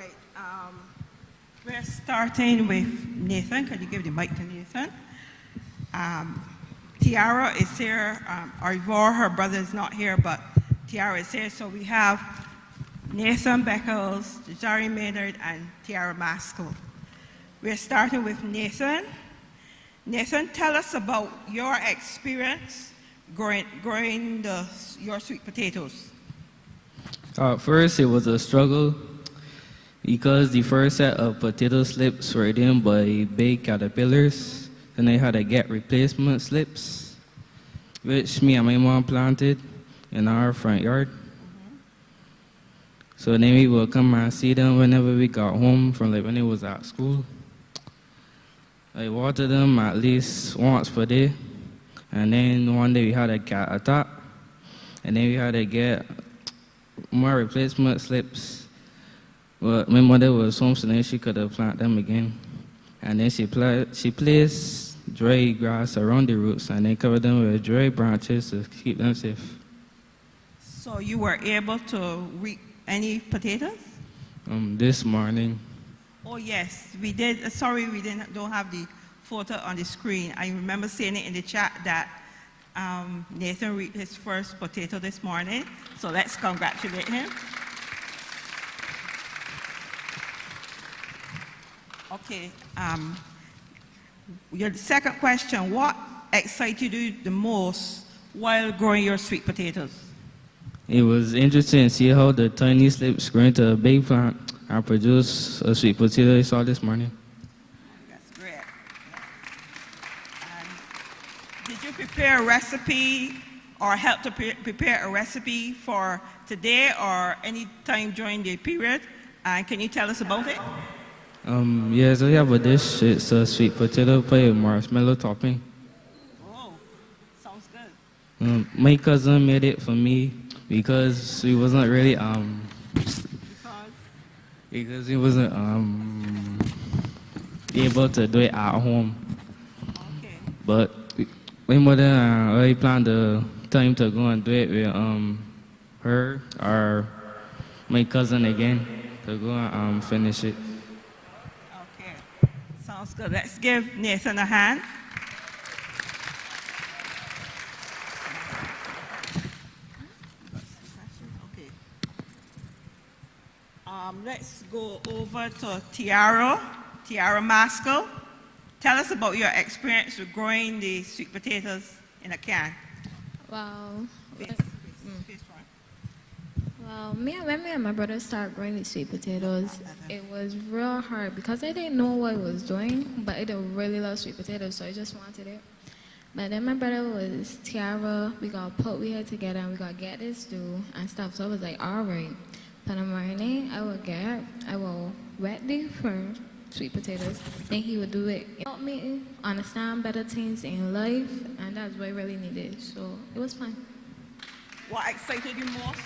right. We're starting with Nathan. Could you give the mic to Nathan? Tiara is here. Ivor, her brother, is not here, but Tiara is here. So we have Nathan Beckles, Jerry Maynard, and Tiara Maskell. We're starting with Nathan. Nathan, tell us about your experience growing your sweet potatoes. First, it was a struggle because the first set of potato slips were eaten by big caterpillars. Then I had to get replacement slips, which me and my mom planted in our front yard. So then we would come and see them whenever we got home from when it was at school. I watered them at least once per day. And then one day we had a cat attack. And then we had to get more replacement slips. But my mother was home, so then she could have planted them again. And then she placed dry grass around the roots and then covered them with dry branches to keep them safe. So you were able to reap any potatoes? This morning. Oh yes, we did. Sorry, we don't have the photo on the screen. I remember seeing it in the chat that Nathan reaped his first potato this morning. So let's congratulate him. Okay. Your second question: what excited you the most while growing your sweet potatoes? It was interesting to see how the tiny slips grow into a big plant and produce a sweet potato I saw this morning. That's great. And did you prepare a recipe or help to prepare a recipe for today or any time during the period? And can you tell us about it? Yes, we have a dish. It's a sweet potato pie with marshmallow topping. Oh, sounds good. My cousin made it for me because he wasn't really because he wasn't able to do it at home. Okay. But my mother and I planned the time to go and do it with her or my cousin again to go and finish it. Okay, sounds good. Let's give Nathan a hand. Okay. Let's go over to Tiara Maskell. Tell us about your experience with growing the sweet potatoes in a can. Wow. Face front. Well, when me and my brother started growing these sweet potatoes, it was real hard because I didn't know what I was doing, but I didn't really love sweet potatoes, so I just wanted it. But then my brother was Tiara, we got put we head together and we got get this do and stuff. So I was like, all right. For the morning, I will wet the first sweet potatoes. Then he would do it. It helped me understand better things in life, and that's what I really needed. So it was fun. What excited you most?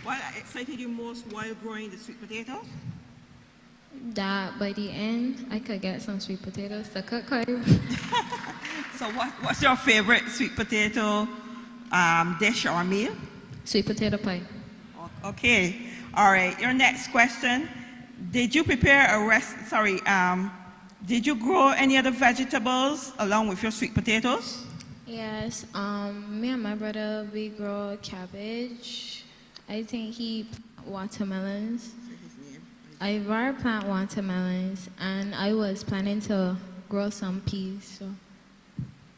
What excited you most while growing the sweet potatoes? That by the end, I could get some sweet potatoes to cook. So what's your favorite sweet potato dish or meal? Sweet potato pie. Okay, all right. Your next question: did you prepare did you grow any other vegetables along with your sweet potatoes? Yes. Me and my brother we grow cabbage. I think he watermelons. I plant watermelons, and I was planning to grow some peas. So.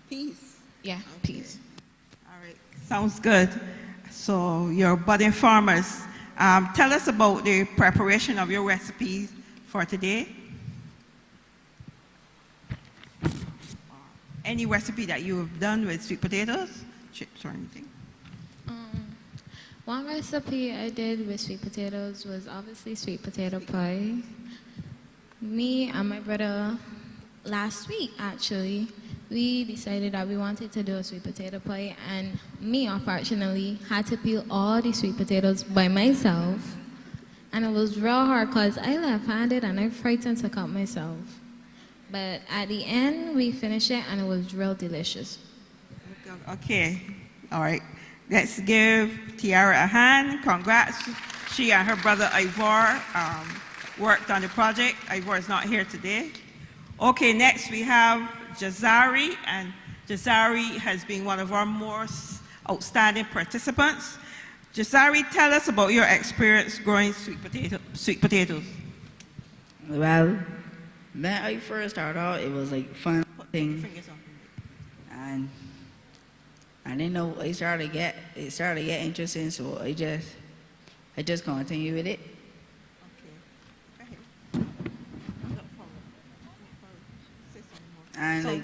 Peas. Yeah, Okay. peas. All right, sounds good. So you're budding farmers. Tell us about the preparation of your recipes for today. Any recipe that you've done with sweet potatoes, chips or anything? One recipe I did with sweet potatoes was obviously sweet potato pie. Me and my brother, last week actually, we decided that we wanted to do a sweet potato pie, and me, unfortunately, had to peel all the sweet potatoes by myself. And it was real hard because I left-handed and I'm frightened to cut myself. But at the end, we finished it and it was real delicious. Okay, all right. Let's give Tiara a hand. Congrats. She and her brother Ivor worked on the project. Ivor is not here today. Okay, next we have Jazari, and Jazari has been one of our most outstanding participants. Jazari, tell us about your experience growing sweet potatoes. Well, when I first started out, it was like fun Put your thing, fingers on. and I didn't know it started to get interesting, so I just continue with it. Okay, go ahead. Look forward. Say something more. And So- like,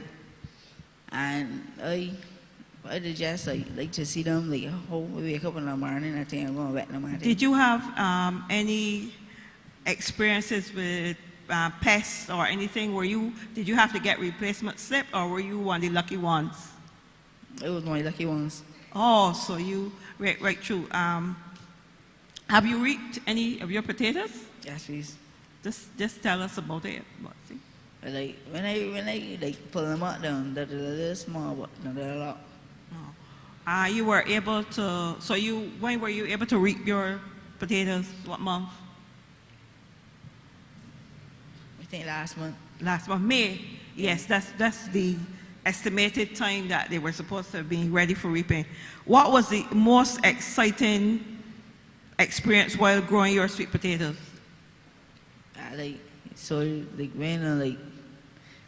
and I just like to see them like wake up in the morning. I think I'm going back in the morning. Did you have any experiences with pests or anything? Did you have to get replacement slip, or were you one of the lucky ones? It was my lucky ones. Oh, so you right through. Have you reaped any of your potatoes? Yes, please. Just tell us about it. See? Like when I like pull them out down, they're a little small, but no, they're a lot. You were able to. So when were you able to reap your potatoes? What month? I think last month. Last month, May. Yes, that's the estimated time that they were supposed to be ready for reaping. What was the most exciting experience while growing your sweet potatoes? When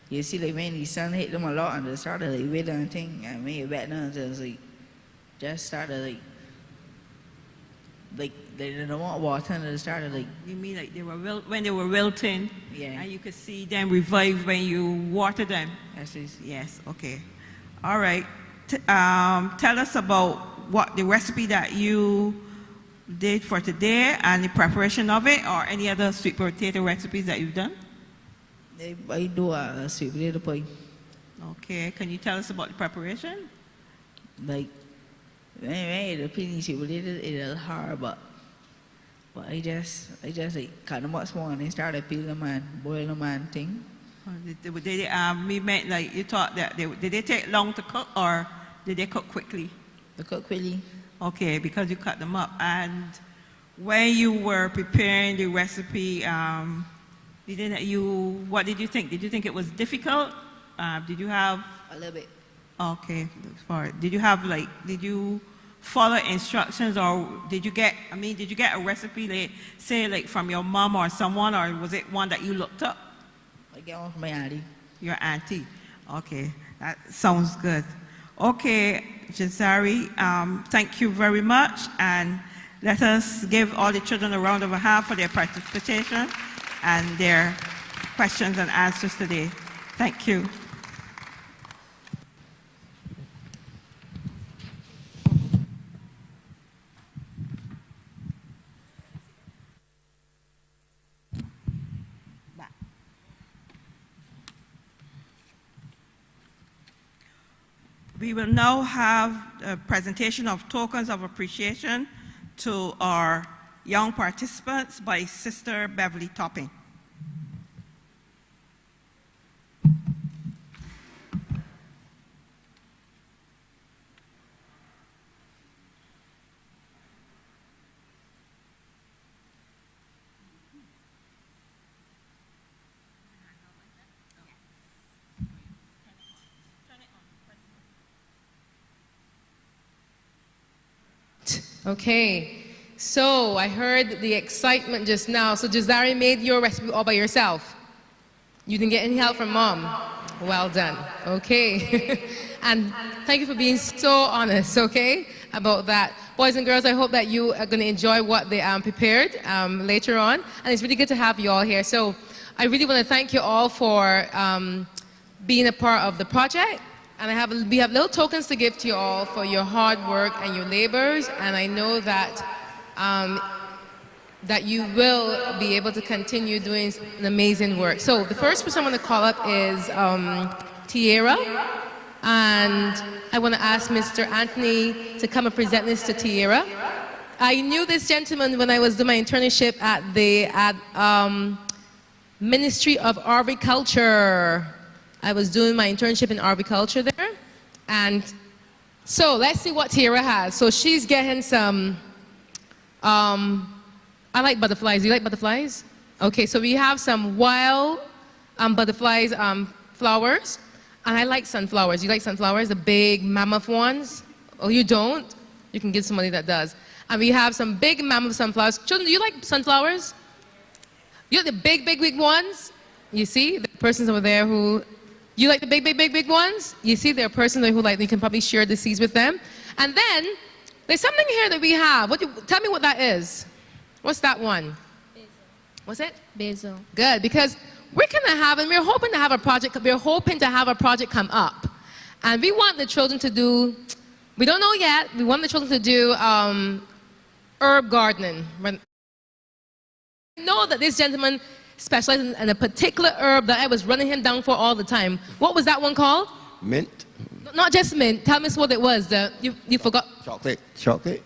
you see like when the sun hit them a lot and they started like withering and thing, and when you back down, it was like just started like they didn't want water and they started like. You mean like when they were wilting? Yeah. And you could see them revive when you water them? Yes, please. Yes, okay. All right. Tell us about what the recipe that you did for today and the preparation of it, or any other sweet potato recipes that you've done. I do a sweet potato pie. Okay, can you tell us about the preparation? Like when the peeling sweet potato, it's hard, but I just like cut them up small and then started peeling them and boil them and thing. We meant like you thought that did they take long to cook, or did they cook quickly? They cook quickly. Okay, because you cut them up. And when you were preparing the recipe, what did you think? Did you think it was difficult? Did you have? A little bit. Okay, looks for it. Did you follow instructions, or did you get a recipe, say like from your mom or someone, or was it one that you looked up? I get one from my auntie. Your auntie. Okay, that sounds good. Okay, Jazari, thank you very much, and let us give all the children a round of applause for their participation and their questions and answers today. Thank you. We will now have a presentation of tokens of appreciation to our young participants by Sister Beverly Topping. Okay, so I heard the excitement just now. So Jazari made your recipe all by yourself? You didn't get any help from mom? Well done. Okay. And thank you for being so honest, okay, about that. Boys and girls, I hope that you are going to enjoy what they prepared later on. And it's really good to have you all here. So I really want to thank you all for being a part of the project. And we have little tokens to give to you all for your hard work and your labors, and I know that that you will be able to continue doing an amazing work. So the first person I want to call up is Tierra, and I want to ask Mr. Anthony to come and present this to Tierra. I knew this gentleman when I was doing my internship at the Ministry of Agriculture. I was doing my internship in agriculture there, and so let's see what Tierra has. So she's getting some, I like butterflies. Do you like butterflies? Okay, so we have some wild butterflies flowers. And I like sunflowers. You like sunflowers, the big mammoth ones? Oh, you don't? You can give somebody that does. And we have some big mammoth sunflowers. Children, do you like sunflowers? You like the big, big, big ones? You see, the persons over there who, you like the big, big, big, big ones? You see, there are persons who like, you can probably share the seeds with them. And then, there's something here that we have. Tell me what that is. What's that one? Basil. What's it? Basil. Good, because we're gonna have, and we're hoping to have a project come up. And we want the children to do, we don't know yet, we want the children to do herb gardening. I know that this gentleman specializes in a particular herb that I was running him down for all the time. What was that one called? Mint. Not just mint, tell me what it was. You forgot. Chocolate. Chocolate.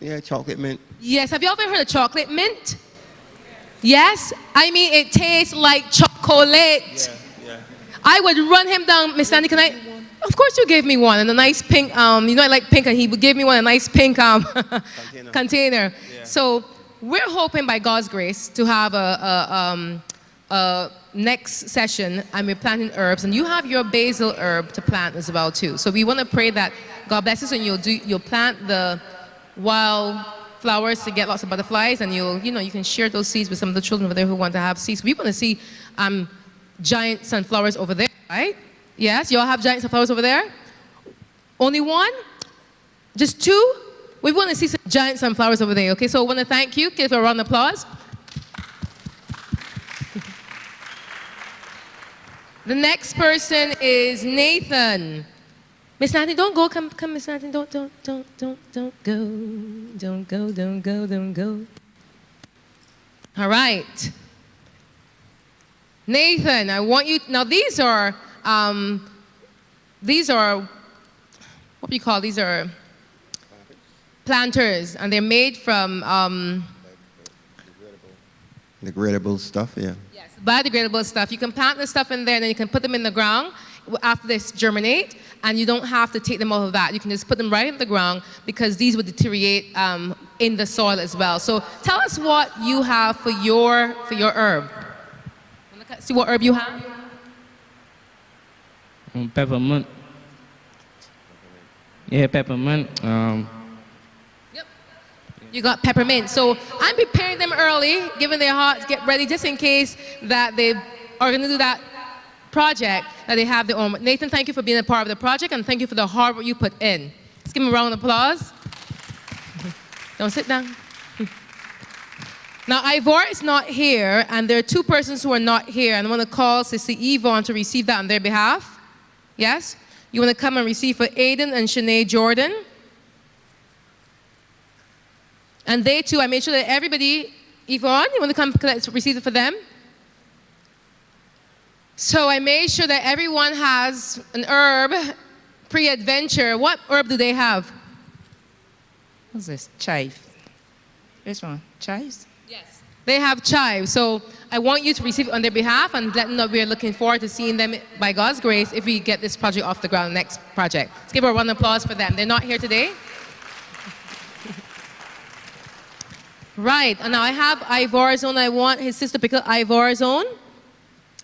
Yeah, chocolate mint. Yes, have you ever heard of chocolate mint? Yes? I mean, it tastes like chocolate. Yeah. I would run him down, Miss Sandy, can I? Of course you gave me one, and a nice pink, you know I like pink, and he would give me one, a nice pink container. Yeah. So we're hoping by God's grace to have a next session, and we're planting herbs, and you have your basil herb to plant as well too. So we want to pray that God bless us, and you'll plant the wild flowers to get lots of butterflies, and you can share those seeds with some of the children over there who want to have seeds. We want to see giant sunflowers over there, right? Yes, you all have giant sunflowers over there? Only one? Just two? We want to see some giant sunflowers over there, okay? So I want to thank you. Give a round of applause. The next person is Nathan. Miss Nathan, don't go. Come, Miss Nathan. Don't go. Don't go. All right. Nathan, I want you, now these are, what do you call, these are planters, and they're made from, Degradable stuff, yeah. yes, biodegradable stuff. You can plant the stuff in there, and then you can put them in the ground after they germinate, and you don't have to take them off of that. You can just put them right in the ground, because these would deteriorate in the soil as well. So tell us what you have for your herb. See what herb you have? Peppermint. Yeah, peppermint. Yep. You got peppermint. So I'm preparing them early, giving their hearts, get ready, just in case that they are going to do that project, that they have their own. Nathan, thank you for being a part of the project, and thank you for the hard work you put in. Let's give him a round of applause. Don't sit down. Now, Ivor is not here, and there are two persons who are not here, and I want to call Sister Yvonne to receive that on their behalf. Yes? You want to come and receive for Aiden and Shanae Jordan. And they too, I made sure that everybody, Yvonne, you want to come receive it for them? So I made sure that everyone has an herb pre-adventure. What herb do they have? What's this? Chive. Which one? Chives? Yes. They have chives. So I want you to receive it on their behalf and let them know we're looking forward to seeing them by God's grace if we get this project off the ground, next project. Let's give a round of applause for them. They're not here today. Right, and now I have Ivor's own. I want his sister to pick up Ivor's own.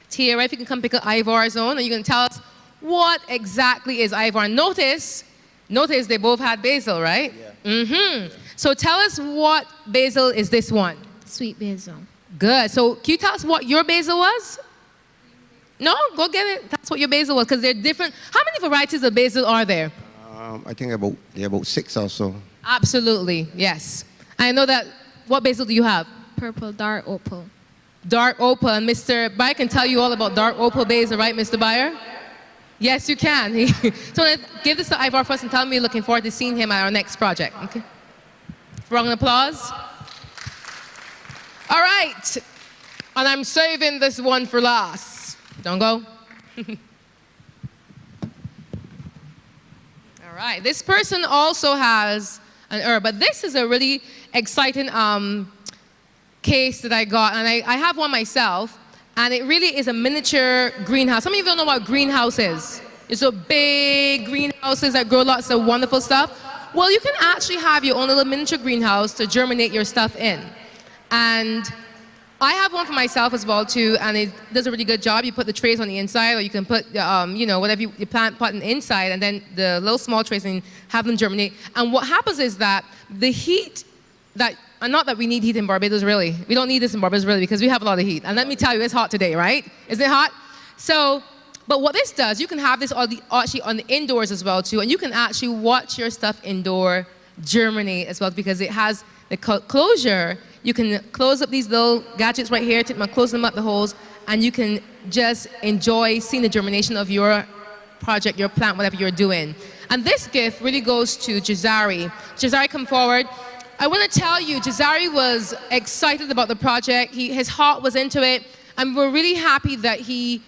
Tiara, if you can come pick up Ivor's own, and you can tell us what exactly is Ivor. Notice they both had basil, right? Yeah. Mm-hmm. So tell us what basil is this one? Sweet basil. Good. So can you tell us what your basil was? No? Go get it. That's what your basil was, because they're different. How many varieties of basil are there? I think there are about 6 or so. Absolutely, yes. I know that. What basil do you have? Purple, dark opal. Dark opal. And Mr. Byer can tell you all about dark opal basil, right, Mr. Byer? Yes, you can. So give this to Ivor first and tell me you're looking forward to seeing him at our next project. Okay. Round of applause. All right. And I'm saving this one for last. Don't go. All right. This person also has an herb, but this is a really exciting case that I got, and I have one myself, and it really is a miniature greenhouse. Some of you don't know what a greenhouse is. It's a big greenhouses that grow lots of wonderful stuff. Well, you can actually have your own little miniature greenhouse to germinate your stuff in. And I have one for myself as well too, and it does a really good job. You put the trays on the inside, or you can put, whatever you plant pot on the inside, and then the little small trays and have them germinate. And what happens is that the heat that, and not that we need heat in Barbados really. We don't need this in Barbados really because we have a lot of heat. And let me tell you, it's hot today, right? Isn't it hot? So, but what this does, you can have this actually on the indoors as well too, and you can actually watch your stuff indoor germinate as well because it has the closure. You can close up these little gadgets right here, close them up the holes, and you can just enjoy seeing the germination of your project, your plant, whatever you're doing. And this gift really goes to Jazari. Jazari, come forward. I want to tell you, Jazari was excited about the project. His heart was into it, and we're really happy that he,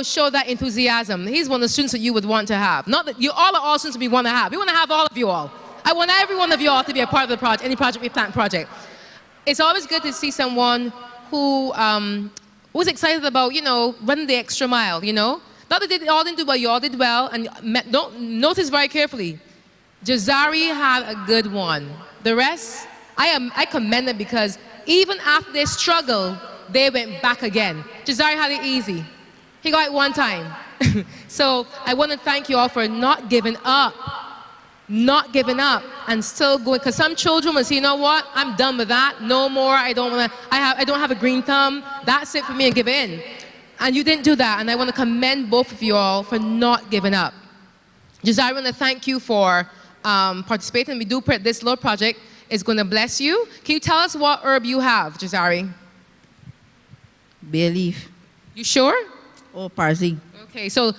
showed that enthusiasm. He's one of the students that you would want to have. Not that you all are all students we want to have. We want to have all of you all. I want every one of you all to be a part of the project, any project we plant project. It's always good to see someone who was excited about, running the extra mile, Not that they all didn't do well, you all did well, and don't notice very carefully. Jazari had a good one. The rest, I commend them because even after they struggled, they went back again. Jazari had it easy. He got it one time. So I want to thank you all for not giving up. Not giving up and still going, because some children will say, you know what, I'm done with that, no more, I don't have a green thumb, that's it for me, and give in. And you didn't do that, and I want to commend both of you all for not giving up. Josiah, I want to thank you for participating. We do pray this little project is going to bless you. Can you tell us what herb you have, Jazari? Bay leaf. You sure? Oh, parsley. Okay, so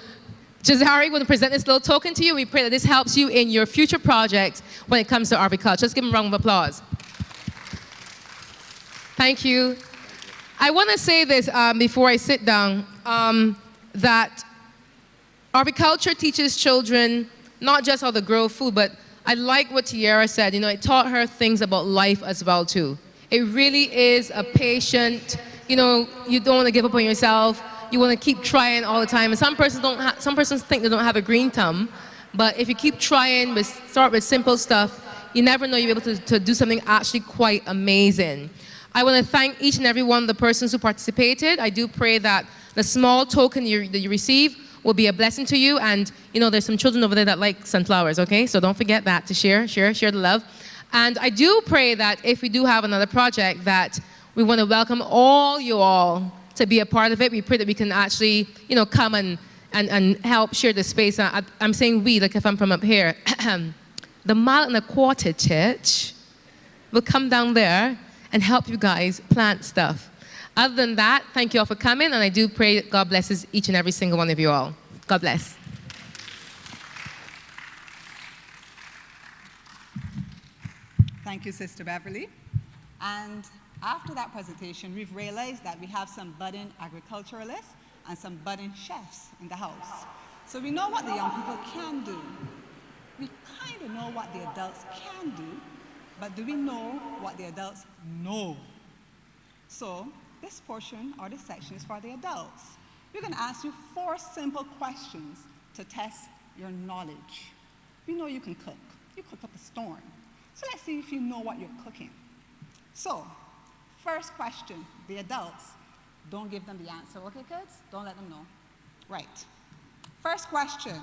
Jazari will present this little token to you. We pray that this helps you in your future projects when it comes to agriculture. Let's give him a round of applause. Thank you. I want to say this before I sit down, that agriculture teaches children not just how to grow food, but I like what Tiara said. It taught her things about life as well too. It really is a patient, you don't want to give up on yourself. You want to keep trying all the time. And some persons think they don't have a green thumb, but if you keep trying, start with simple stuff, you never know you'll be able to do something actually quite amazing. I want to thank each and every one of the persons who participated. I do pray that the small token that you receive will be a blessing to you. And there's some children over there that like sunflowers, okay? So don't forget that to share the love. And I do pray that if we do have another project, that we want to welcome all you all to be a part of it. We pray that we can actually, come and help share the space. I'm saying we, like if I'm from up here. The mile and a quarter church will come down there and help you guys plant stuff. Other than that, thank you all for coming, and I do pray that God blesses each and every single one of you all. God bless. Thank you, Sister Beverly. And after that presentation, we've realized that we have some budding agriculturalists and some budding chefs in the house. So we know what the young people can do. We kind of know what the adults can do, but do we know what the adults know? So this portion or this section is for the adults. We're going to ask you 4 simple questions to test your knowledge. We know you can cook. You cook up a storm. So let's see if you know what you're cooking. So, first question, the adults. Don't give them the answer, okay, kids? Don't let them know. Right. First question.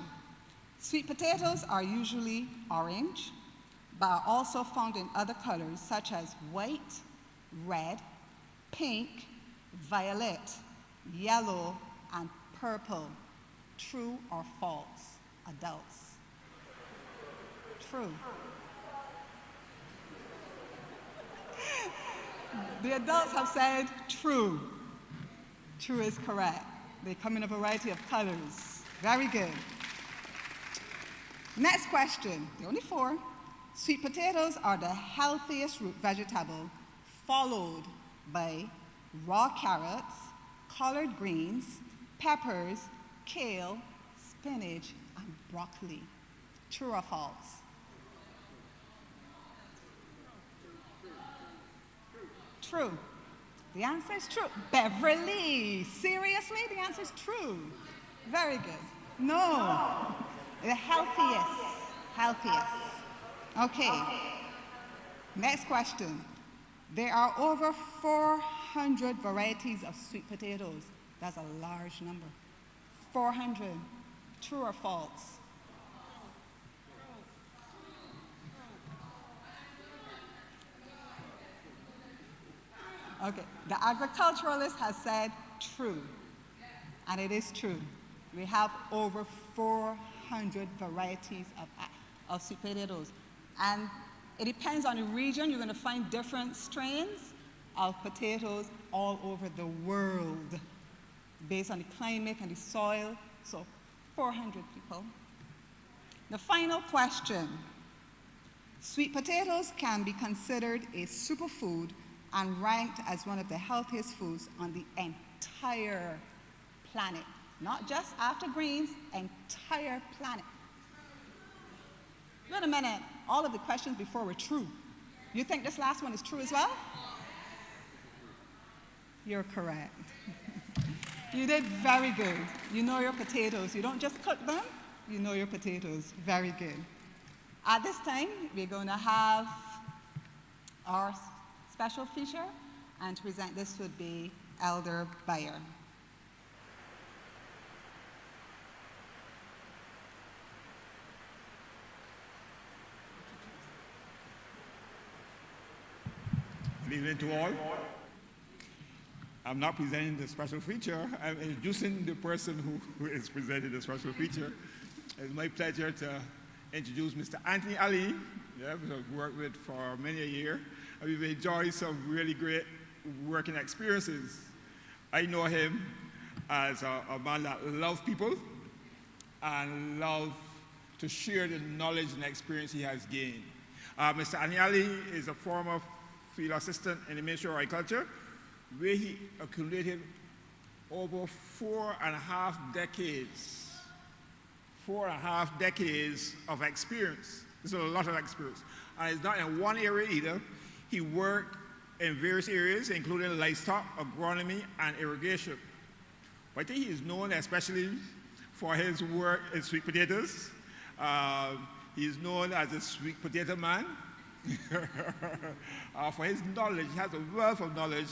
Sweet potatoes are usually orange, but are also found in other colors such as white, red, pink, violet, yellow, and purple. True or false? Adults. True. The adults have said true. True is correct. They come in a variety of colors. Very good. Next question, the only 4. Sweet potatoes are the healthiest root vegetable, followed by raw carrots, collard greens, peppers, kale, spinach, and broccoli. True or false? True. The answer is true. Beverly, seriously? The answer is true. Very good. No. The healthiest. Okay. Next question. There are over 400 varieties of sweet potatoes. That's a large number. 400. True or false? Okay, the agriculturalist has said true, and it is true. We have over 400 varieties of sweet potatoes, and it depends on the region. You're going to find different strains of potatoes all over the world based on the climate and the soil. So 400 people. The final question. Sweet potatoes can be considered a superfood and ranked as one of the healthiest foods on the entire planet. Not just after greens, entire planet. Wait a minute, all of the questions before were true. You think this last one is true as well? You're correct. You did very good. You know your potatoes. You don't just cook them, you know your potatoes. Very good. At this time, we're going to have our special feature, and to present this would be Elder Bayer. Good evening to all. I'm not presenting the special feature. I'm introducing the person who is presenting the special feature. It's my pleasure to introduce Mr. Anthony Ali, who I've worked with for many a year. And we've enjoyed some really great working experiences. I know him as a man that loves people and loves to share the knowledge and experience he has gained. Mr. Anthony Ali is a former field assistant in the Ministry of Agriculture, where he accumulated over 4.5 decades of experience. This is a lot of experience. And it's not in one area either. He worked in various areas, including livestock, agronomy, and irrigation. But I think he is known especially for his work in sweet potatoes. He is known as a sweet potato man. For his knowledge, he has a wealth of knowledge.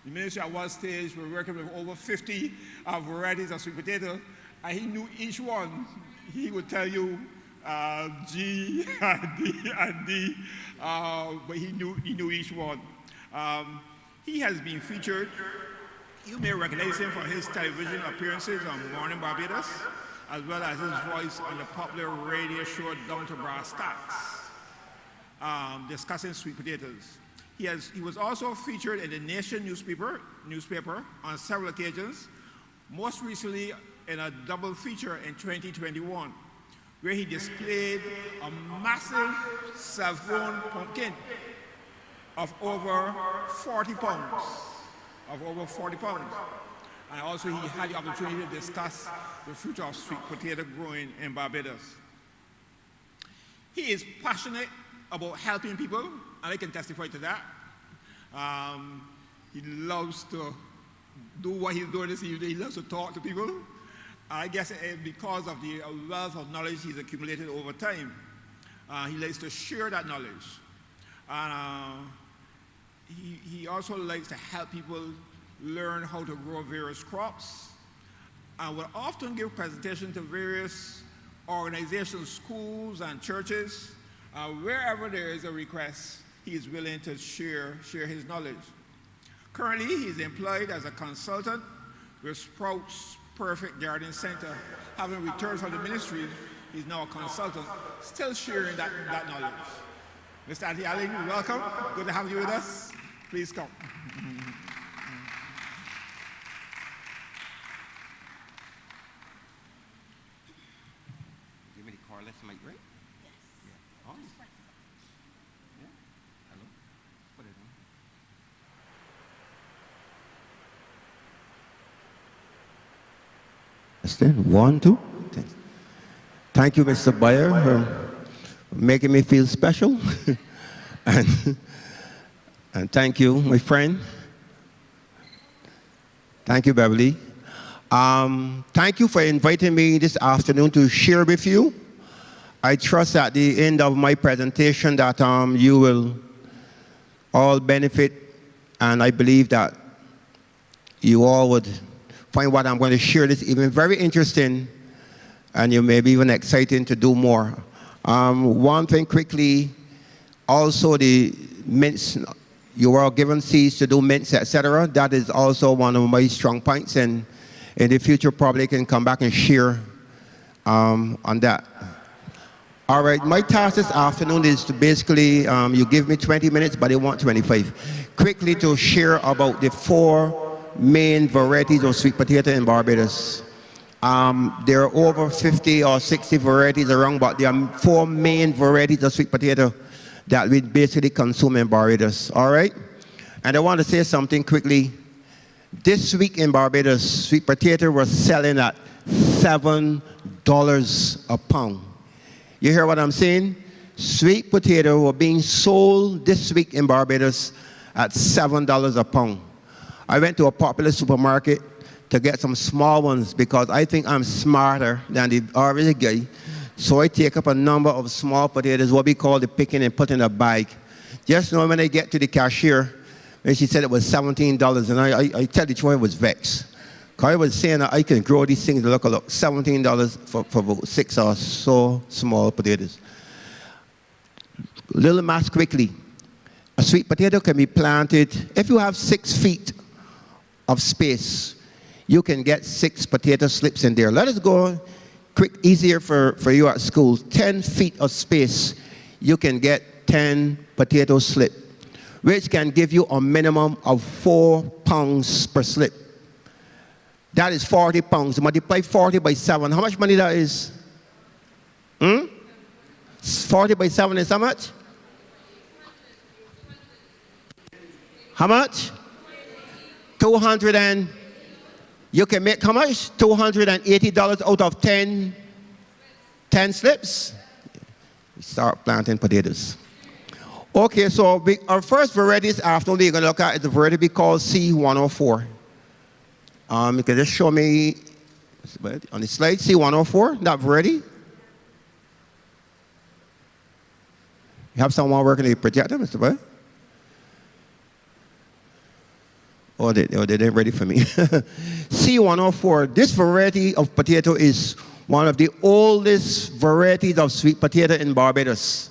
The ministry at one stage were working with over 50 varieties of sweet potato, and he knew each one. He would tell you G and D, but he knew each one. He has been featured. You may recognize him for his television appearances on Morning Barbados, as well as his voice on the popular radio show Down to Brass Tacks, discussing sweet potatoes. He was also featured in the Nation newspaper on several occasions, most recently in a double feature in 2021, where he displayed a massive self-grown pumpkin of over 40 pounds. And also he had the opportunity to discuss the future of sweet potato growing in Barbados. He is passionate about helping people, and I can testify to that. He loves to do what he's doing this evening. He loves to talk to people. I guess because of the wealth of knowledge he's accumulated over time, he likes to share that knowledge. And he also likes to help people learn how to grow various crops, and will often give presentations to various organizations, schools, and churches. Wherever there is a request, he is willing to share his knowledge. Currently, he's employed as a consultant with Sprouts Perfect Garden Center. Having returned from the ministry, he's now a consultant, still sharing that knowledge. Mr. Anthony Ali, welcome. Good to have you with us. Please come. Give me the cordless mic, right? Yes. Yeah. On. Yeah. Hello. Put it on. Stand. 1, 2. Thank you, Mr. Bayer, for making me feel special. And thank you, my friend. Thank you, Beverly. Thank you for inviting me this afternoon to share with you. I trust at the end of my presentation that you will all benefit, and I believe that you all would find what I'm going to share this evening very interesting, and you may be even excited to do more. One thing quickly, also the mints, you are given seeds to do mints, etc. That is also one of my strong points, and in the future probably can come back and share on that. All right, my task this afternoon is to basically, you give me 20 minutes, but I want 25. Quickly to share about the 4 main varieties of sweet potato in Barbados. There are over 50 or 60 varieties around, but there are 4 main varieties of sweet potato that we basically consume in Barbados, all right? And I want to say something quickly. This week in Barbados, sweet potato was selling at $7 a pound. You hear what I'm saying? Sweet potato were being sold this week in Barbados at $7 a pound. I went to a popular supermarket to get some small ones because I think I'm smarter than the average guy. So I take up a number of small potatoes, what we call the picking, and put in a bag. Just know when I get to the cashier, and she said it was $17, and I tell the truth, I was vexed. Because I was saying that I can grow these things to look $17 for about 6 or so small potatoes. Little math quickly. A sweet potato can be planted, if you have 6 feet of space, you can get 6 potato slips in there. Let us go quick, easier for you at school. 10 feet of space, you can get 10 potato slip, which can give you a minimum of 4 pounds per slip. That is 40 pounds. Multiply 40 by 7. How much money that is? 40 by 7 is how much? How much? 200 and... You can make how much? $280 out of 10 slips? Start planting potatoes. Okay, so our first variety this afternoon we're going to look at is the variety we call C104. You can just show me on the slide, C104, that variety. You have someone working the projector, Mr. Boy? Oh, they didn't ready for me. C104, this variety of potato is one of the oldest varieties of sweet potato in Barbados.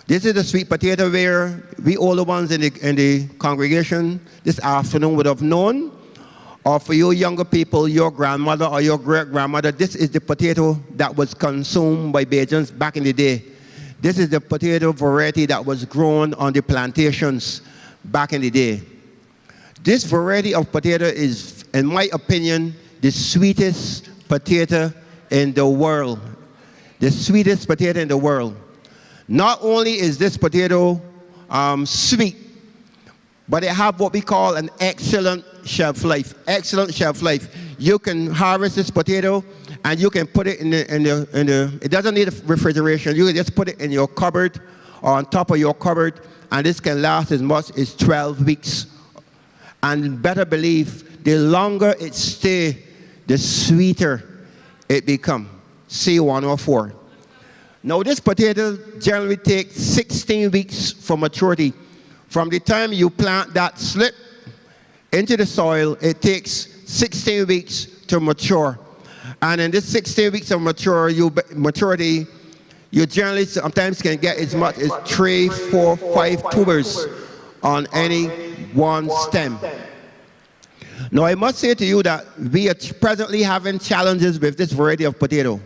This is the sweet potato where we older ones in the congregation this afternoon would have known, or for you younger people, your grandmother or your great-grandmother, this is the potato that was consumed by Bajans back in the day. This is the potato variety that was grown on the plantations back in the day. This variety of potato is, in my opinion, the sweetest potato in the world. The sweetest potato in the world. Not only is this potato sweet, but it have what we call an excellent shelf life. Excellent shelf life. You can harvest this potato and you can put it in the it doesn't need refrigeration. You can just put it in your cupboard or on top of your cupboard, and this can last as much as 12 weeks. And better believe, the longer it stays, the sweeter it becomes. C104. Now this potato generally takes 16 weeks for maturity. From the time you plant that slip into the soil, it takes 16 weeks to mature. And in this 16 weeks of maturity, you generally sometimes can get as much as 3, 4, 5 tubers on any one stem. Now I must say to you that we are presently having challenges with this variety of potato,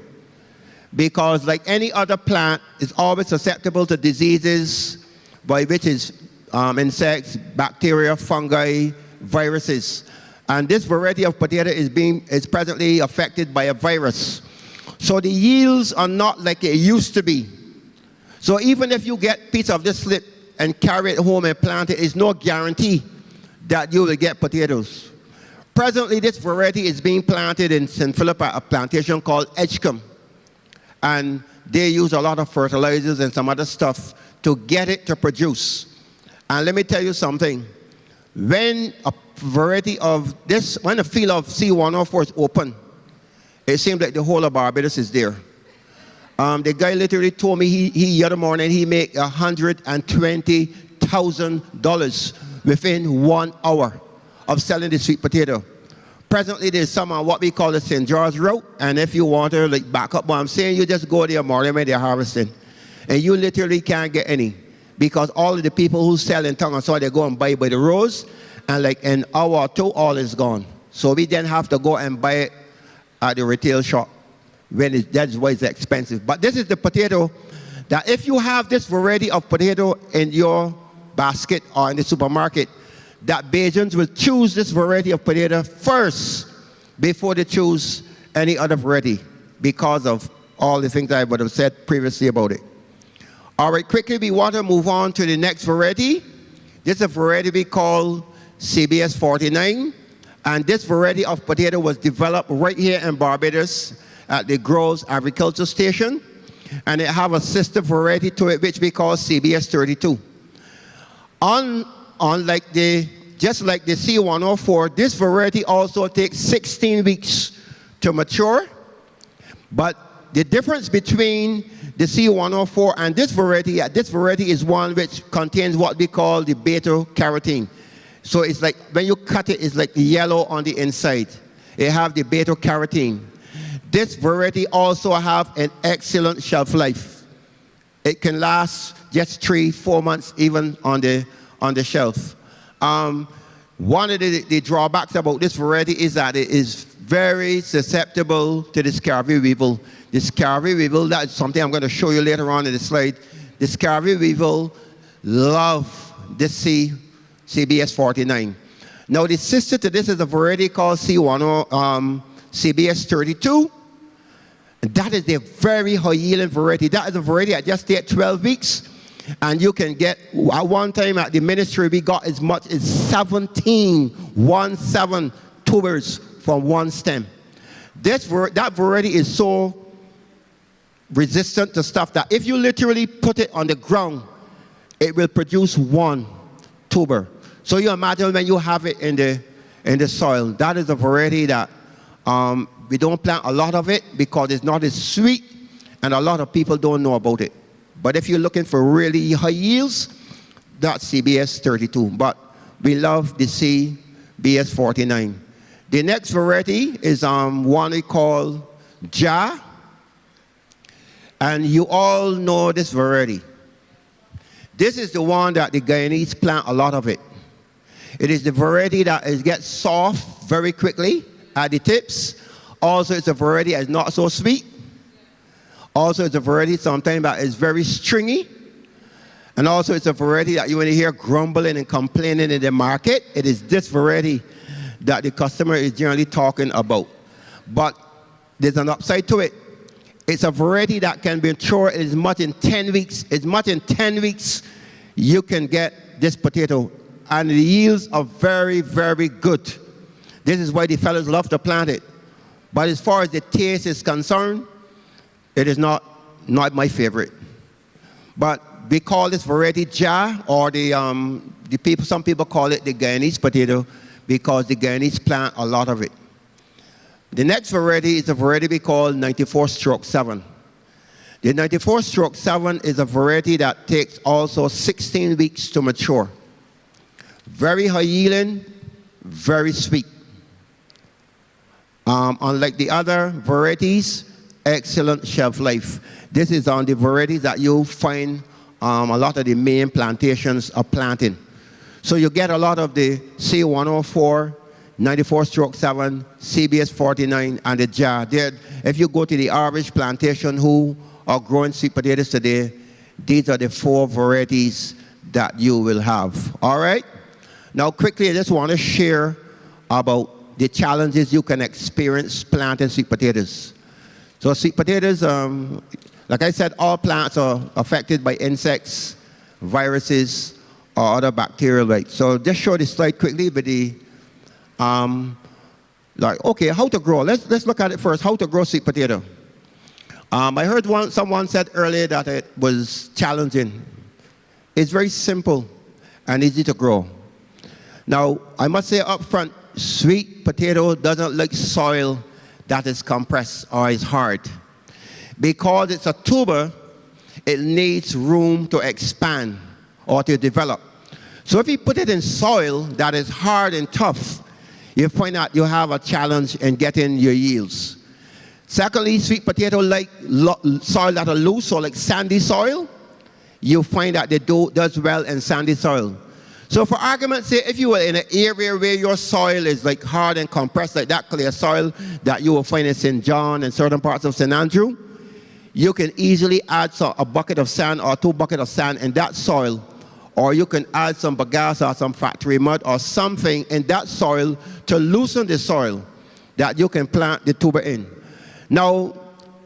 because like any other plant, it's always susceptible to diseases, by which is insects, bacteria, fungi, viruses. And this variety of potato is presently affected by a virus. So the yields are not like it used to be. So even if you get a piece of this slip and carry it home and plant it, it's no guarantee that you will get potatoes. Presently, this variety is being planted in St. Philip at a plantation called Edgecombe. And they use a lot of fertilizers and some other stuff to get it to produce. And let me tell you something. When a variety of this, when a field of C104 is open, it seems like the whole of Barbados is there. The guy literally told me the other morning he made $120,000 within 1 hour of selling the sweet potato. Presently, there's some on what we call the St. George route, and if you want to like back up what I'm saying, you just go there morning when they're harvesting, and you literally can't get any, because all of the people who sell in town, so they go and buy by the rows, and like an hour or two, all is gone. So we then have to go and buy it at the retail shop, that's why it's expensive. But this is the potato that if you have this variety of potato in your basket or in the supermarket, that Bajans will choose this variety of potato first before they choose any other variety, because of all the things I would have said previously about it. All right, quickly we want to move on to the next variety. This is a variety we call CBS 49, and this variety of potato was developed right here in Barbados at the Groves Agriculture Station, and it have a sister variety to it which we call CBS 32. Just like the C104, this variety also takes 16 weeks to mature. But the difference between the C104 and this variety is one which contains what we call the beta-carotene. So it's like, when you cut it, it's like yellow on the inside. It have the beta-carotene. This variety also have an excellent shelf life. It can last just 3-4 months even on the shelf. One of the drawbacks about this variety is that it is very susceptible to the scurvy weevil. The scurvy weevil, that's something I'm going to show you later on in the slide. The scurvy weevil love this CBS 49. Now the sister to this is a variety called CBS 32. That is a very high yielding variety. That is a variety that just takes 12 weeks. And you can get, at one time at the ministry, we got as much as 17 tubers from one stem. That variety is so resistant to stuff that if you literally put it on the ground, it will produce one tuber. So you imagine when you have it in the soil. That is a variety that we don't plant a lot of it because it's not as sweet, and a lot of people don't know about it. But if you're looking for really high yields, that's CBS 32. But we love the CBS 49. The next variety is one we call Ja. And you all know this variety. This is the one that the Guyanese plant a lot of it. It is the variety that gets soft very quickly at the tips. Also, it's a variety that is not so sweet. Also, it's a variety sometimes that is very stringy. And also, it's a variety that you want to hear grumbling and complaining in the market. It is this variety that the customer is generally talking about. But there's an upside to it. It's a variety that can be matured as much in 10 weeks. As much in 10 weeks, you can get this potato. And the yields are very, very good. This is why the fellows love to plant it. But as far as the taste is concerned, it is not my favorite. But we call this variety Ja, or some people call it the Guyanese potato, because the Guyanese plant a lot of it. The next variety is a variety we call 94-7. The 94-7 is a variety that takes also 16 weeks to mature. Very high yielding, very sweet. Unlike the other varieties, excellent shelf life. This is on the varieties that you find a lot of the main plantations are planting. So you get a lot of the C104, 94-7, CBS 49, and the Ja. If you go to the average plantation who are growing sweet potatoes today, these are the 4 varieties that you will have. All right? Now quickly, I just want to share about the challenges you can experience planting sweet potatoes. So sweet potatoes, like I said, all plants are affected by insects, viruses, or other bacterial rates. So just show this slide quickly with the, okay, how to grow. Let's look at it first, how to grow sweet potato. I heard someone said earlier that it was challenging. It's very simple and easy to grow. Now, I must say up front, sweet potato doesn't like soil that is compressed or is hard. Because it's a tuber, it needs room to expand or to develop. So if you put it in soil that is hard and tough, you find that you have a challenge in getting your yields. Secondly, sweet potato like soil that are loose, or like sandy soil. You find that they does well in sandy soil. So for argument's sake, if you were in an area where your soil is like hard and compressed, like that clear soil that you will find in St. John and certain parts of St. Andrew, you can easily add a bucket of sand or 2 buckets of sand in that soil, or you can add some bagasse or some factory mud or something in that soil to loosen the soil that you can plant the tuber in. Now,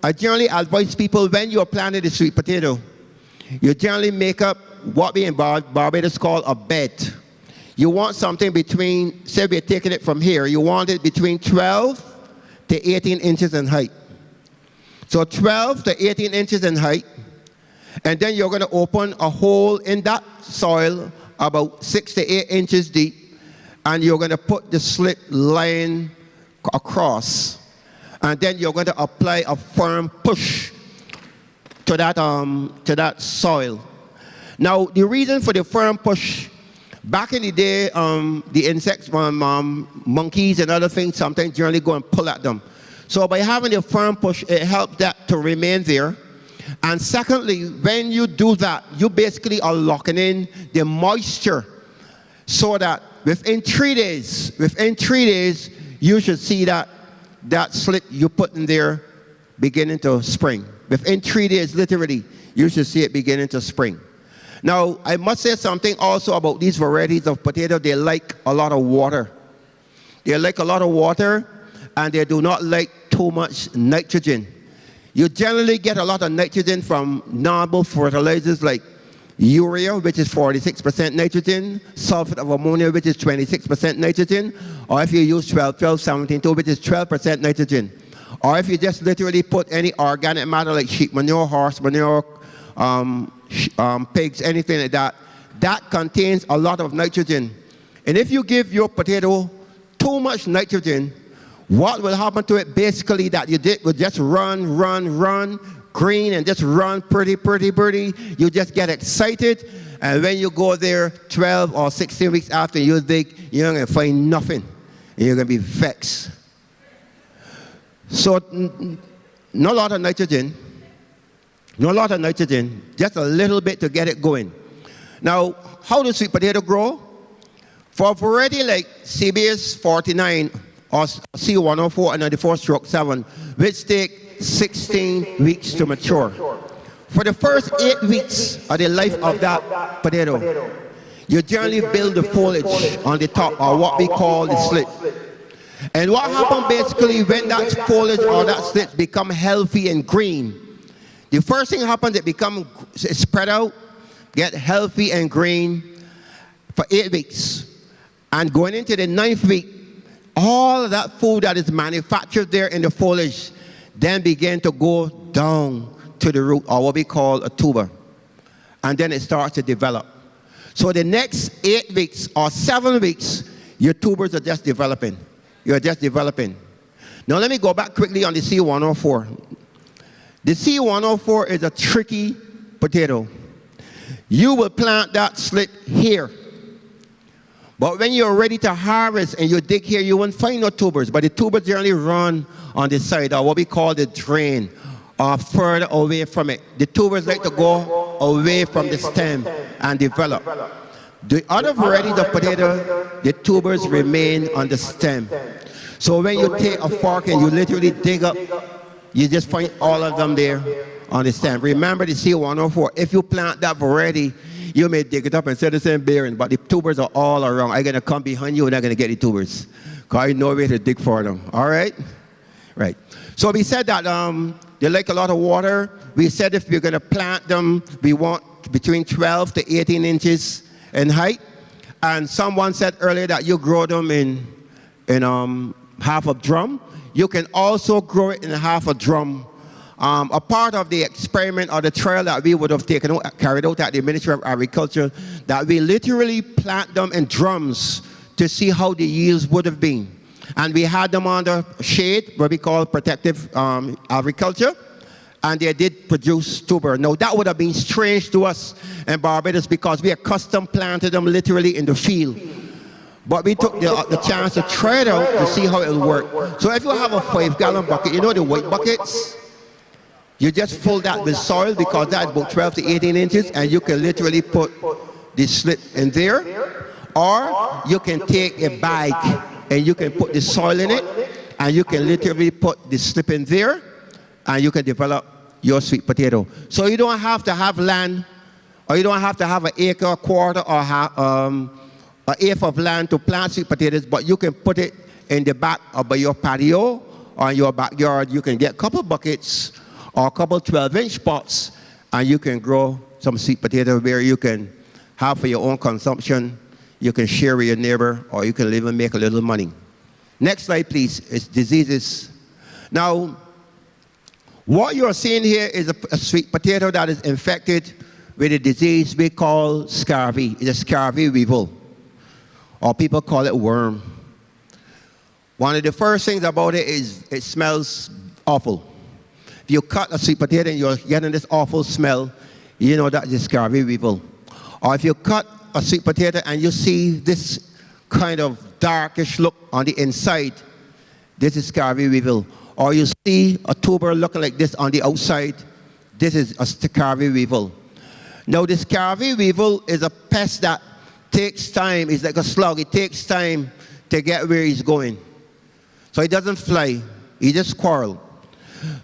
I generally advise people, when you're planting the sweet potato, you generally make up what we in Barbados call a bed. You want something between, say we're taking it from here, you want it between 12 to 18 inches in height. So 12 to 18 inches in height, and then you're going to open a hole in that soil about 6 to 8 inches deep, and you're going to put the slit line across, and then you're going to apply a firm push to that soil. Now, the reason for the firm push, back in the day, the insects, monkeys and other things, sometimes generally go and pull at them. So by having a firm push, it helps that to remain there. And secondly, when you do that, you basically are locking in the moisture, so that within 3 days, you should see that slit you put in there beginning to spring. Within 3 days, literally, you should see it beginning to spring. Now, I must say something also about these varieties of potato. They like a lot of water. They like a lot of water, and they do not like too much nitrogen. You generally get a lot of nitrogen from normal fertilizers like urea, which is 46% nitrogen, sulfate of ammonia, which is 26% nitrogen, or if you use 12-17-2, which is 12% nitrogen. Or if you just literally put any organic matter like sheep manure, horse manure, pigs, anything like that, that contains a lot of nitrogen. And if you give your potato too much nitrogen, what will happen to it basically that you did will just run green and just run pretty. You just get excited, and when you go there 12 or 16 weeks after you dig, you're going to find nothing, and you're going to be vexed. So not a lot of nitrogen, just a little bit to get it going. Now, how does sweet potato grow? For a variety like CBS 49 or C104 and 94/7, which take 16 weeks to mature. For the first 8 weeks of the life of that potato, you generally build the foliage on the top, or what we call the slit. And what happens basically when that foliage or that slit become healthy and green, the first thing happens, it becomes spread out, get healthy and green for 8 weeks. And going into the 9th week, all of that food that is manufactured there in the foliage then begin to go down to the root, or what we call a tuber. And then it starts to develop. So the next 8 weeks or 7 weeks, your tubers are just developing. You're just developing. Now let me go back quickly on the C104. The C104 is a tricky potato. You will plant that slit here. But when you're ready to harvest and you dig here, you won't find no tubers. But the tubers generally run on the side, or what we call the drain, or further away from it. The tubers like to go away from the stem and develop. The other varieties of potato, the tubers remain on the stem. So when you take a fork and you literally dig up, you just find all of them there on the stem. Remember the C104, if you plant that variety, you may dig it up and say the same bearing, but the tubers are all around. I'm going to come behind you and I'm going to get the tubers, because I know where to dig for them. All right? Right. So we said that they like a lot of water. We said if we're going to plant them, we want between 12 to 18 inches in height. And someone said earlier that you grow them in half a drum. You can also grow it in half a drum. A part of the experiment or the trial that we would have carried out at the Ministry of Agriculture, that we literally plant them in drums to see how the yields would have been. And we had them under shade, what we call protective agriculture, and they did produce tuber. Now that would have been strange to us in Barbados, because we accustomed planted them literally in the field. But we took the chance to try it out to see how it will work. So if you have a 5-gallon bucket, you know the white buckets? You just fill that with soil because that's about 12 to 18 inches, and you can literally put the slip in there. Or you can take a bag and you can put the soil in it, and you can literally put the slip in there, and you can develop your sweet potato. So you don't have to have land, or you don't have to have an acre, a quarter, or an eighth of land to plant sweet potatoes, but you can put it in the back of your patio or in your backyard. You can get a couple buckets or a couple 12-inch pots, and you can grow some sweet potato where you can have for your own consumption. You can share with your neighbor, or you can even make a little money. Next slide, please. It's diseases. Now, what you're seeing here is a sweet potato that is infected with a disease we call scurvy. It's a scurvy weevil, or people call it worm. One of the first things about it is it smells awful. If you cut a sweet potato and you're getting this awful smell, you know that's the scurvy weevil. Or if you cut a sweet potato and you see this kind of darkish look on the inside, this is scurvy weevil. Or you see a tuber looking like this on the outside, this is a scurvy weevil. Now the scurvy weevil is a pest that takes time. It's like a slug. It takes time to get where he's going. So he doesn't fly. He just squirrel.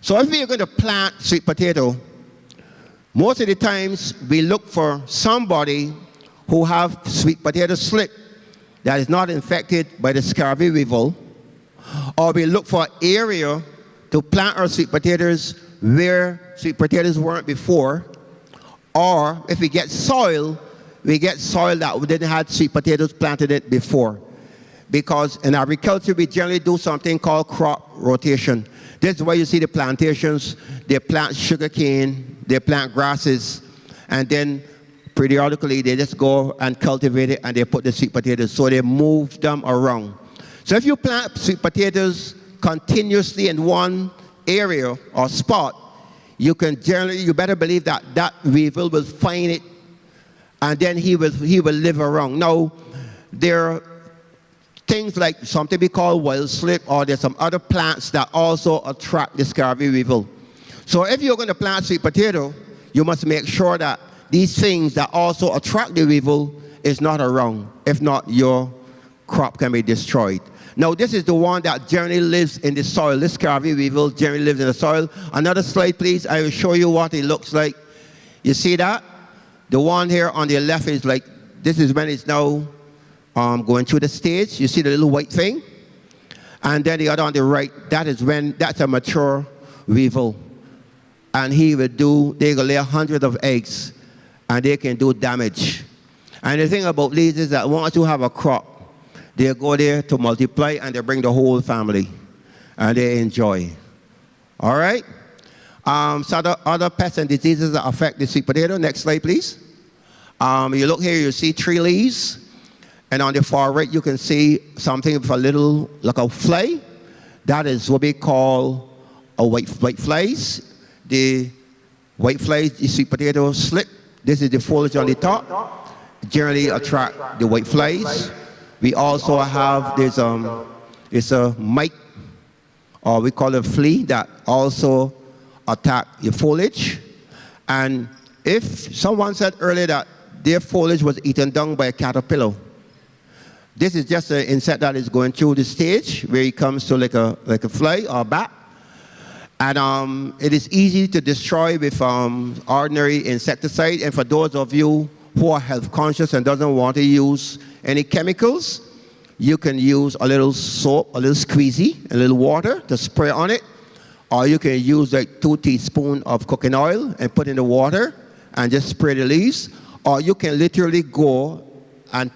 So if we're going to plant sweet potato, most of the times we look for somebody who have sweet potato slip that is not infected by the scurvy weevil, or we look for an area to plant our sweet potatoes where sweet potatoes weren't before, or if we get soil that we didn't have sweet potatoes planted in before. Because in agriculture, we generally do something called crop rotation. This is why you see the plantations. They plant sugarcane, they plant grasses, and then periodically they just go and cultivate it and they put the sweet potatoes. So they move them around. So if you plant sweet potatoes continuously in one area or spot, you better believe that that weevil will find it, and then he will live around. Now, there are things like something we call wild slip, or there's some other plants that also attract the scurvy weevil. So if you're going to plant sweet potato, you must make sure that these things that also attract the weevil is not around. If not, your crop can be destroyed. Now, this is the one that generally lives in the soil. This scurvy weevil generally lives in the soil. Another slide, please. I will show you what it looks like. You see that? The one here on the left is like, this is when it's now going through the stage. You see the little white thing? And then the other on the right, that's a mature weevil. And they will lay hundreds of eggs, and they can do damage. And the thing about these is that once you have a crop, they go there to multiply, and they bring the whole family, and they enjoy. All right? So other pests and diseases that affect the sweet potato. Next slide, please. You look here, you see tree leaves. And on the far right, you can see something with a little, like a fly. That is what we call a white flies. The white flies, the sweet potato slip. This is the foliage on the top. Generally attract the white flies. We also have, there's a mite, or we call it flea, that also attack your foliage. And if someone said earlier that their foliage was eaten down by a caterpillar, this is just an insect that is going through the stage where it comes to like a fly or a bat. And it is easy to destroy with ordinary insecticide. And for those of you who are health conscious and doesn't want to use any chemicals, you can use a little soap, a little squeezy, a little water to spray on it. Or you can use like 2 teaspoons of cooking oil and put in the water and just spray the leaves. Or you can literally go and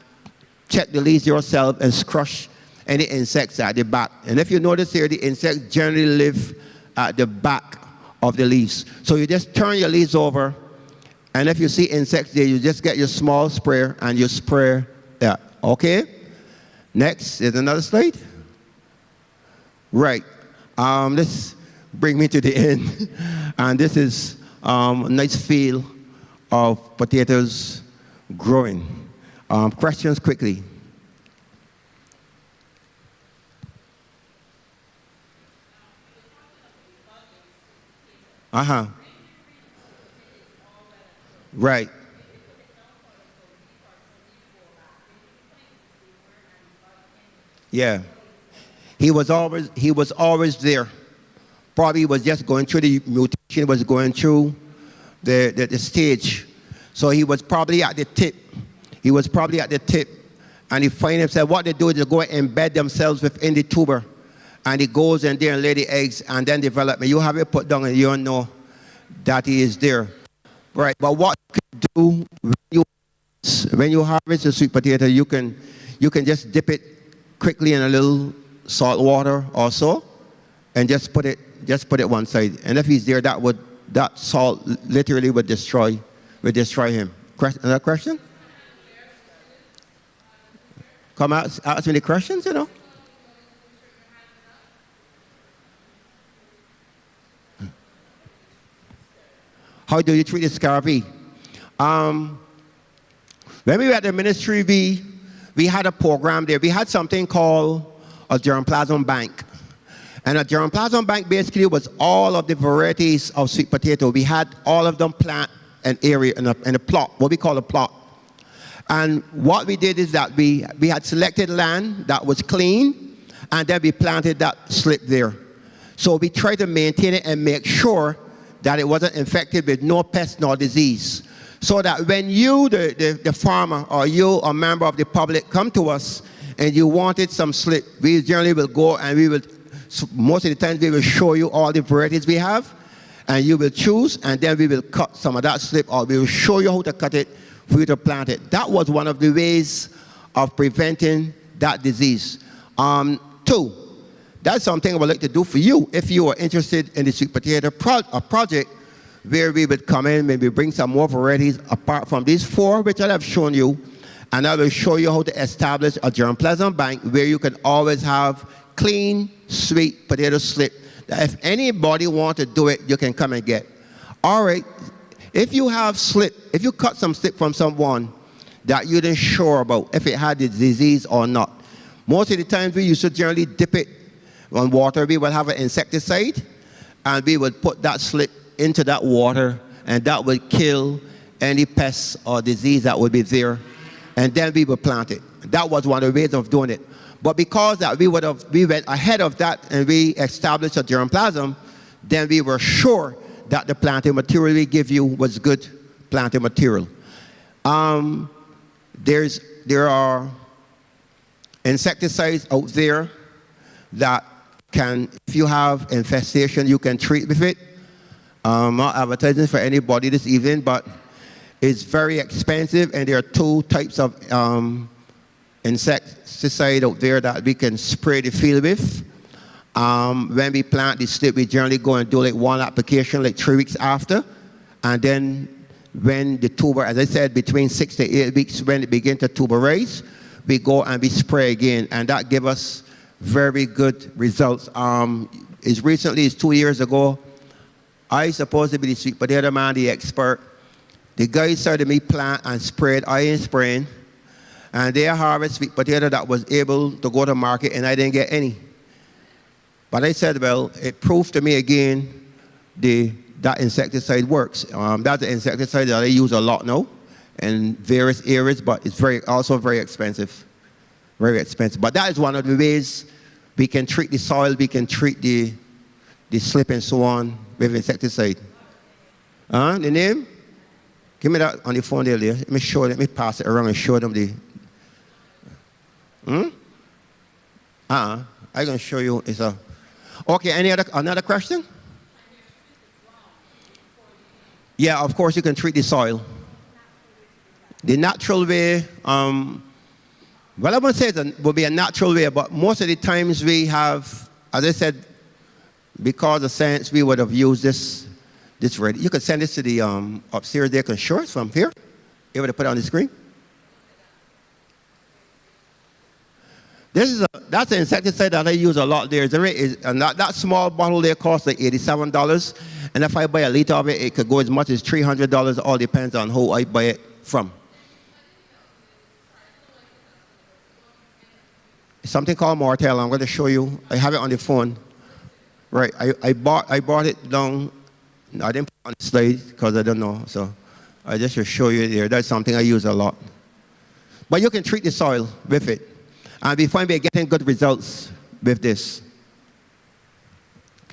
check the leaves yourself and crush any insects at the back. And if you notice here, the insects generally live at the back of the leaves. So you just turn your leaves over, and if you see insects there, you just get your small sprayer and you spray that. Okay? Next is another slide. Right. Let's bring me to the end. And this is a nice field of potatoes growing. Questions quickly. Uh-huh. Right. Yeah. He was always there. Probably was just going through the mutation, was going through the stage. So he was probably at the tip. And he find himself, what they do is they go and embed themselves within the tuber. And he goes in there and lay the eggs and then develop. You have it put down and you don't know that he is there. Right, but what you can do when you harvest a sweet potato, you can just dip it quickly in a little salt water or so, and just put it one side. And if he's there, that salt literally would destroy him. Another question? Come out, ask me the questions, you know. How do you treat the scurvy? When we were at the ministry, we had a program there. We had something called a germplasm bank. And a germplasm bank basically was all of the varieties of sweet potato. We had all of them plant an area in a plot, what we call a plot. And what we did is that we had selected land that was clean, and then we planted that slip there. So we tried to maintain it and make sure that it wasn't infected with no pest nor disease. So that when you, the farmer, or you, a member of the public, come to us and you wanted some slip, we generally will go and we will, most of the times we will show you all the varieties we have, and you will choose, and then we will cut some of that slip, or we will show you how to cut it for you to plant it. That was one of the ways of preventing that disease. Two, that's something I would like to do for you if you are interested in the sweet potato project, where we would come in, maybe bring some more varieties apart from these four, which I have shown you, and I will show you how to establish a germplasm bank where you can always have clean, sweet potato slip. That if anybody wants to do it, you can come and get. All right, if you have slip, if you cut some slip from someone that you didn't sure about if it had the disease or not, most of the times we used to generally dip it on water. We will have an insecticide, and we would put that slip into that water, and that would kill any pests or disease that would be there, and then we would plant it. That was one of the ways of doing it. But because that we went ahead of that and we established a germplasm, then we were sure that the planting material we give you was good planting material. There are insecticides out there that can, if you have infestation, you can treat with it. I'm not advertising for anybody this evening, but it's very expensive, and there are two types of insecticide out there that we can spray the field with. When we plant the slip, we generally go and do like one application like 3 weeks after, and then when the tuber, as I said, between 6 to 8 weeks, when it begins to tuberize, we go and we spray again, and that gives us very good results. As recently as 2 years ago, I supposed to be the sweet potato man, the expert. The guy started me plant and sprayed, I ain't spraying, and they harvest sweet potato that was able to go to market, and I didn't get any. But I said, well, it proved to me again that insecticide works. That's an insecticide that I use a lot now in various areas, but it's also very expensive. Very expensive. But that is one of the ways we can treat the soil, we can treat the slip and so on with insecticide. The name? Give me that on the phone there. Let me pass it around and show them the... I'm going to show you. It's a... Okay, another question? Yeah, of course you can treat the soil. The natural way, well, I wouldn't say it would be a natural way, but most of the times we have, as I said, because of science, we would have used this ready. You could send this to the upstairs. They can show it from here. Able to put it on the screen. That's an insecticide that I use a lot there. And that small bottle there costs like $87. And if I buy a liter of it, it could go as much as $300. All depends on who I buy it from. It's something called Mortel. I'm going to show you. I have it on the phone. Right. I bought it down I didn't put on the slide because I don't know. So I just will show you there. That's something I use a lot. But you can treat the soil with it. And we find we're getting good results with this.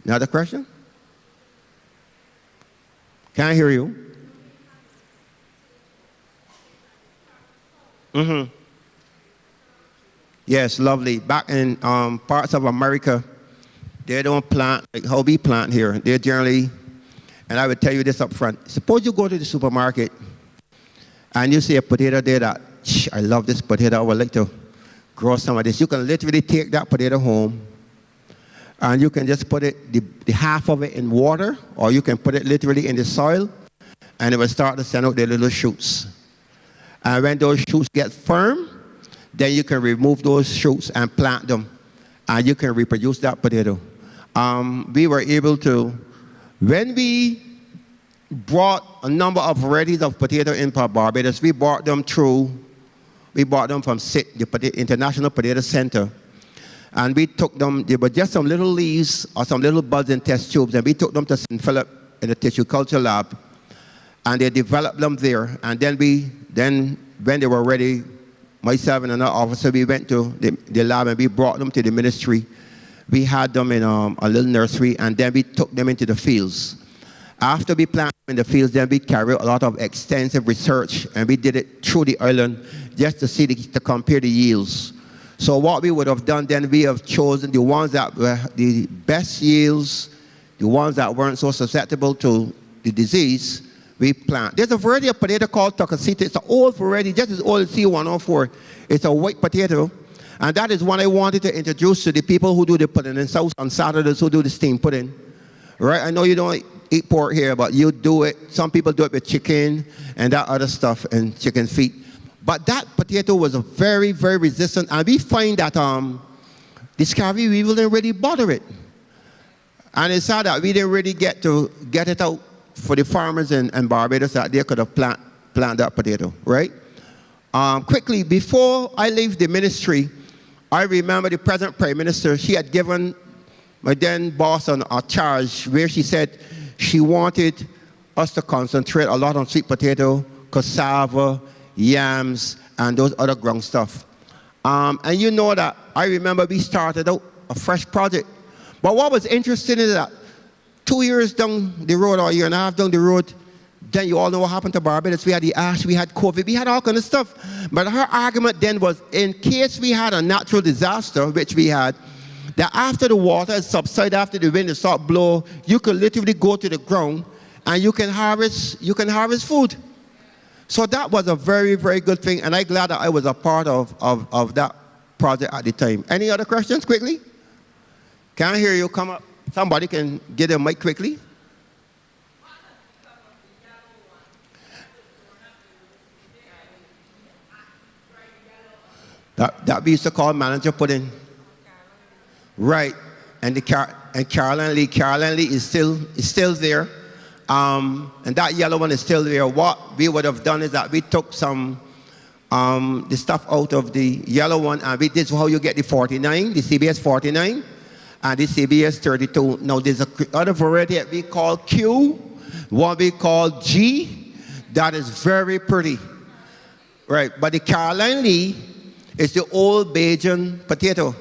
Another question? Can't hear you. Mm-hmm. Yes, lovely. Back in parts of America, they don't plant like how we plant here. They generally, and I would tell you this up front. Suppose you go to the supermarket and you see a potato there that, I love this potato, I would like to grow some of this. You can literally take that potato home and you can just put it, the half of it in water, or you can put it literally in the soil, and it will start to send out their little shoots. And when those shoots get firm, then you can remove those shoots and plant them, and you can reproduce that potato. We were able to, when we brought a number of varieties of potato in Barbados, we brought them from SIT, the International Potato Center. And we took them, they were just some little leaves or some little buds in test tubes, and we took them to St. Philip in the tissue culture lab, and they developed them there. And then when they were ready, myself and another officer, we went to the lab and we brought them to the ministry. We had them in a little nursery, and then we took them into the fields. After we planted them in the fields, then we carried a lot of extensive research, and we did it through the island just to see to compare the yields. So what we would have done then, we have chosen the ones that were the best yields, the ones that weren't so susceptible to the disease, we plant. There's a variety of potato called Tocasita. It's an old variety, just as old as C104. It's a white potato. And that is one I wanted to introduce to the people who do the pudding in South on Saturdays, who do the steam pudding. Right? I know you don't eat pork here, but you do it. Some people do it with chicken and that other stuff and chicken feet. But that potato was a very, very resistant. And we find that the scurvy weevil didn't really bother it. And it's sad that we didn't really get it out for the farmers in Barbados that they could have plant that potato, right? Quickly, before I leave the ministry, I remember the present Prime Minister, she had given my then boss a charge where she said she wanted us to concentrate a lot on sweet potato, cassava, yams, and those other ground stuff. And you know that I remember we started out a fresh project. But what was interesting is that 2 years down the road, or a year and a half down the road, then you all know what happened to Barbados. We had the ash, we had COVID, we had all kind of stuff. But her argument then was, in case we had a natural disaster, which we had, that after the water subside, after the wind start blow, you could literally go to the ground and you can harvest food. So that was a very, very good thing, and I'm glad that I was a part of that project at the time. Any other questions quickly? Can't hear you. Come up. Somebody can get a mic quickly. That we used to call manager pudding. Right. And Caroline Lee is still there. And that yellow one is still there. What we would have done is that we took some the stuff out of the yellow one, and we did how you get the 49, the CBS 49, and the CBS 32. Now there's another variety that we call Q, one we call G, that is very pretty. Right, but the Caroline Lee is the old Bajan potato.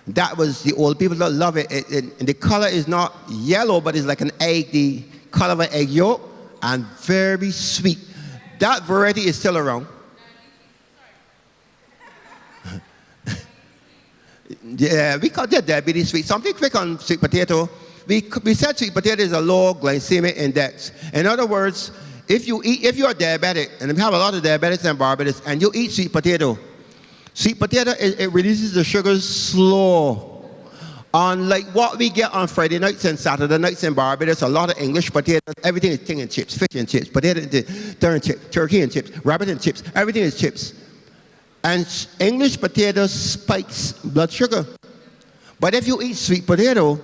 That was the old people that love it. The color is not yellow, but it's like an egg, the color of an egg yolk, and very sweet. That variety is still around. Yeah, we call that diabetes sweet. Something quick on sweet potato. We said sweet potato is a low glycemic index. In other words, if you are diabetic, and we have a lot of diabetics in Barbados, and you eat sweet potato, it releases the sugars slow. Unlike what we get on Friday nights and Saturday nights in Barbados, a lot of English potatoes, everything is chicken and chips, fish and chips, potato and chips, turkey and chips, rabbit and chips, everything is chips. And English potatoes spikes blood sugar. But if you eat sweet potato,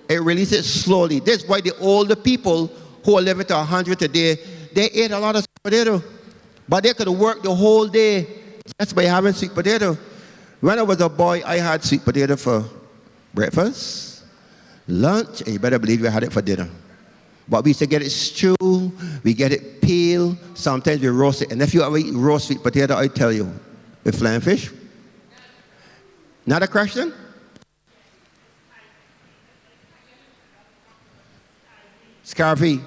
it releases it slowly. That's why the older people who are living to 100 today, they ate a lot of sweet potato. But they could work the whole day just by having sweet potato. When I was a boy, I had sweet potato for breakfast, lunch, and you better believe I had it for dinner. But we used to get it stewed, we get it peeled, sometimes we roast it. And if you ever eat roast sweet potato, I tell you, with flying fish. Not a question? Scarvy.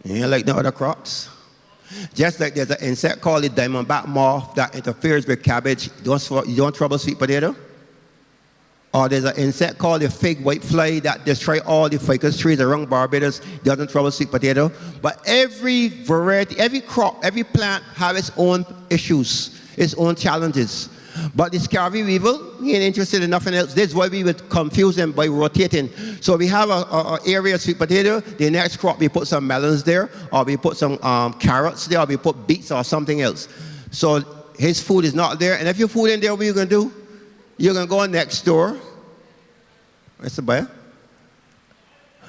Yeah, like the other crops. Just like there's an insect called the diamondback moth that interferes with cabbage. You don't trouble sweet potato? Or there's an insect called the fig whitefly that destroys all the ficus trees around Barbados. Doesn't trouble sweet potato. But every variety, every crop, every plant has its own issues, its own challenges. But the scurvy weevil, he ain't interested in nothing else. This is why we would confuse them by rotating. So we have an area of sweet potato. The next crop, we put some melons there, or we put some carrots there, or we put beets or something else. So his food is not there. And if your food in there, what are you going to do? You're going to go next door. Mr. Bayer?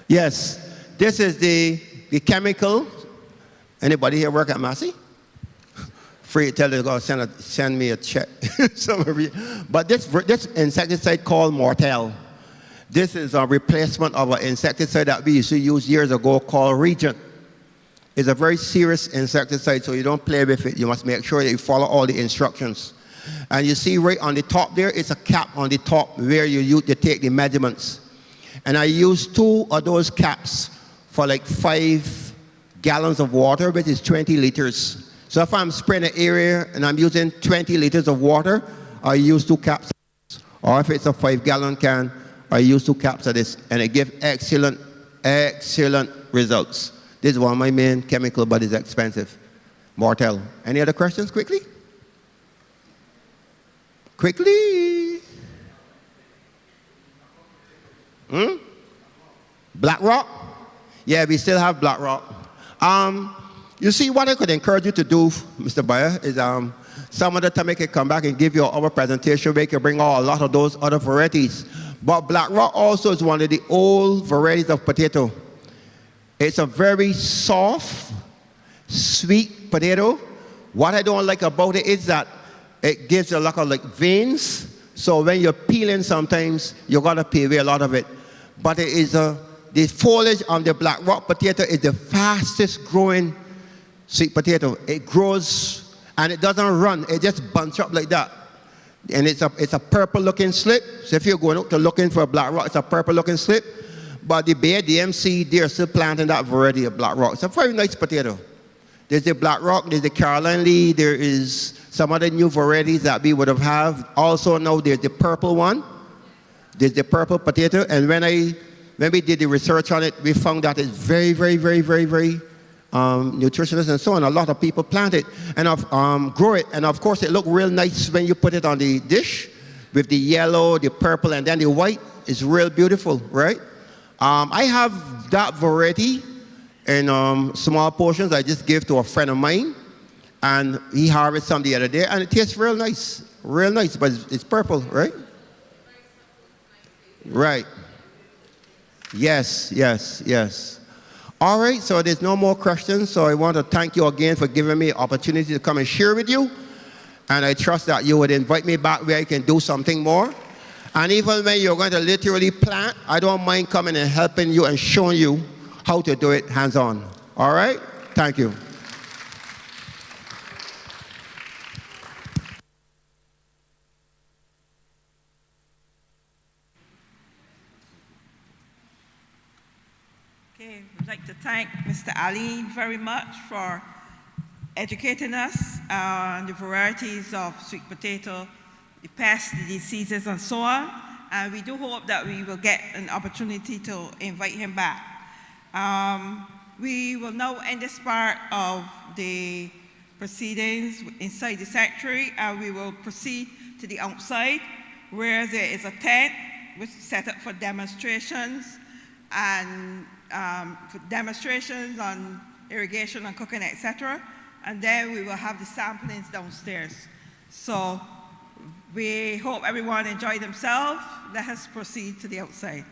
Yes. This is the chemical. Anybody here work at Massey? Free to tell them to go send me a check. But this insecticide called Mortel. This is a replacement of an insecticide that we used to use years ago called Regent. It's a very serious insecticide, so you don't play with it. You must make sure that you follow all the instructions. And you see right on the top there, it's a cap on the top where you take the measurements. And I use 2 of those caps for like 5 gallons of water, which is 20 liters. So if I'm spraying an area and I'm using 20 liters of water, I use 2 caps. Or if it's a 5-gallon can, I use 2 caps of this. And it gives excellent, excellent results. This is one of my main chemical, but it's expensive. Mortel. Any other questions quickly? Quickly. Black rock? Yeah, we still have black rock. You see, what I could encourage you to do, Mr. Bayer, is some of the time I can come back and give you our presentation where you can bring out a lot of those other varieties. But black rock also is one of the old varieties of potato. It's a very soft, sweet potato. What I don't like about it is that it gives a lot of like veins. So when you're peeling sometimes, you got to peel away a lot of it. But it is the foliage on the black rock potato is the fastest growing sweet potato. It grows and it doesn't run. It just bunches up like that. And it's a purple looking slip. So if you're going out to looking for a black rock, it's a purple looking slip. But the Bay DMC, they're still planting that variety of black rock. It's a very nice potato. There's the black rock, there's the Caroline Lee, there is some other new varieties that we would have. Also now there's the purple one. There's the purple potato. And when we did the research on it, we found that it's very, very, very, very, very nutritious and so on. A lot of people plant it and grow it. And of course it looks real nice when you put it on the dish with the yellow, the purple, and then the white. It's real beautiful, right? I have that variety in small portions. I just gave to a friend of mine, and he harvested some the other day, and it tastes real nice, but it's purple, right? Right. Yes, yes, yes. All right, so there's no more questions, so I want to thank you again for giving me an opportunity to come and share with you, and I trust that you would invite me back where I can do something more. And even when you're going to literally plant, I don't mind coming and helping you and showing you how to do it hands-on. All right? Thank you. Okay, I'd like to thank Mr. Ali very much for educating us on the varieties of sweet potato, the pests, the diseases, and so on. And we do hope that we will get an opportunity to invite him back. We will now end this part of the proceedings inside the sanctuary, and we will proceed to the outside where there is a tent which is set up for demonstrations and for demonstrations on irrigation and cooking, etc. And then we will have the samplings downstairs. So we hope everyone enjoyed themselves. Let us proceed to the outside.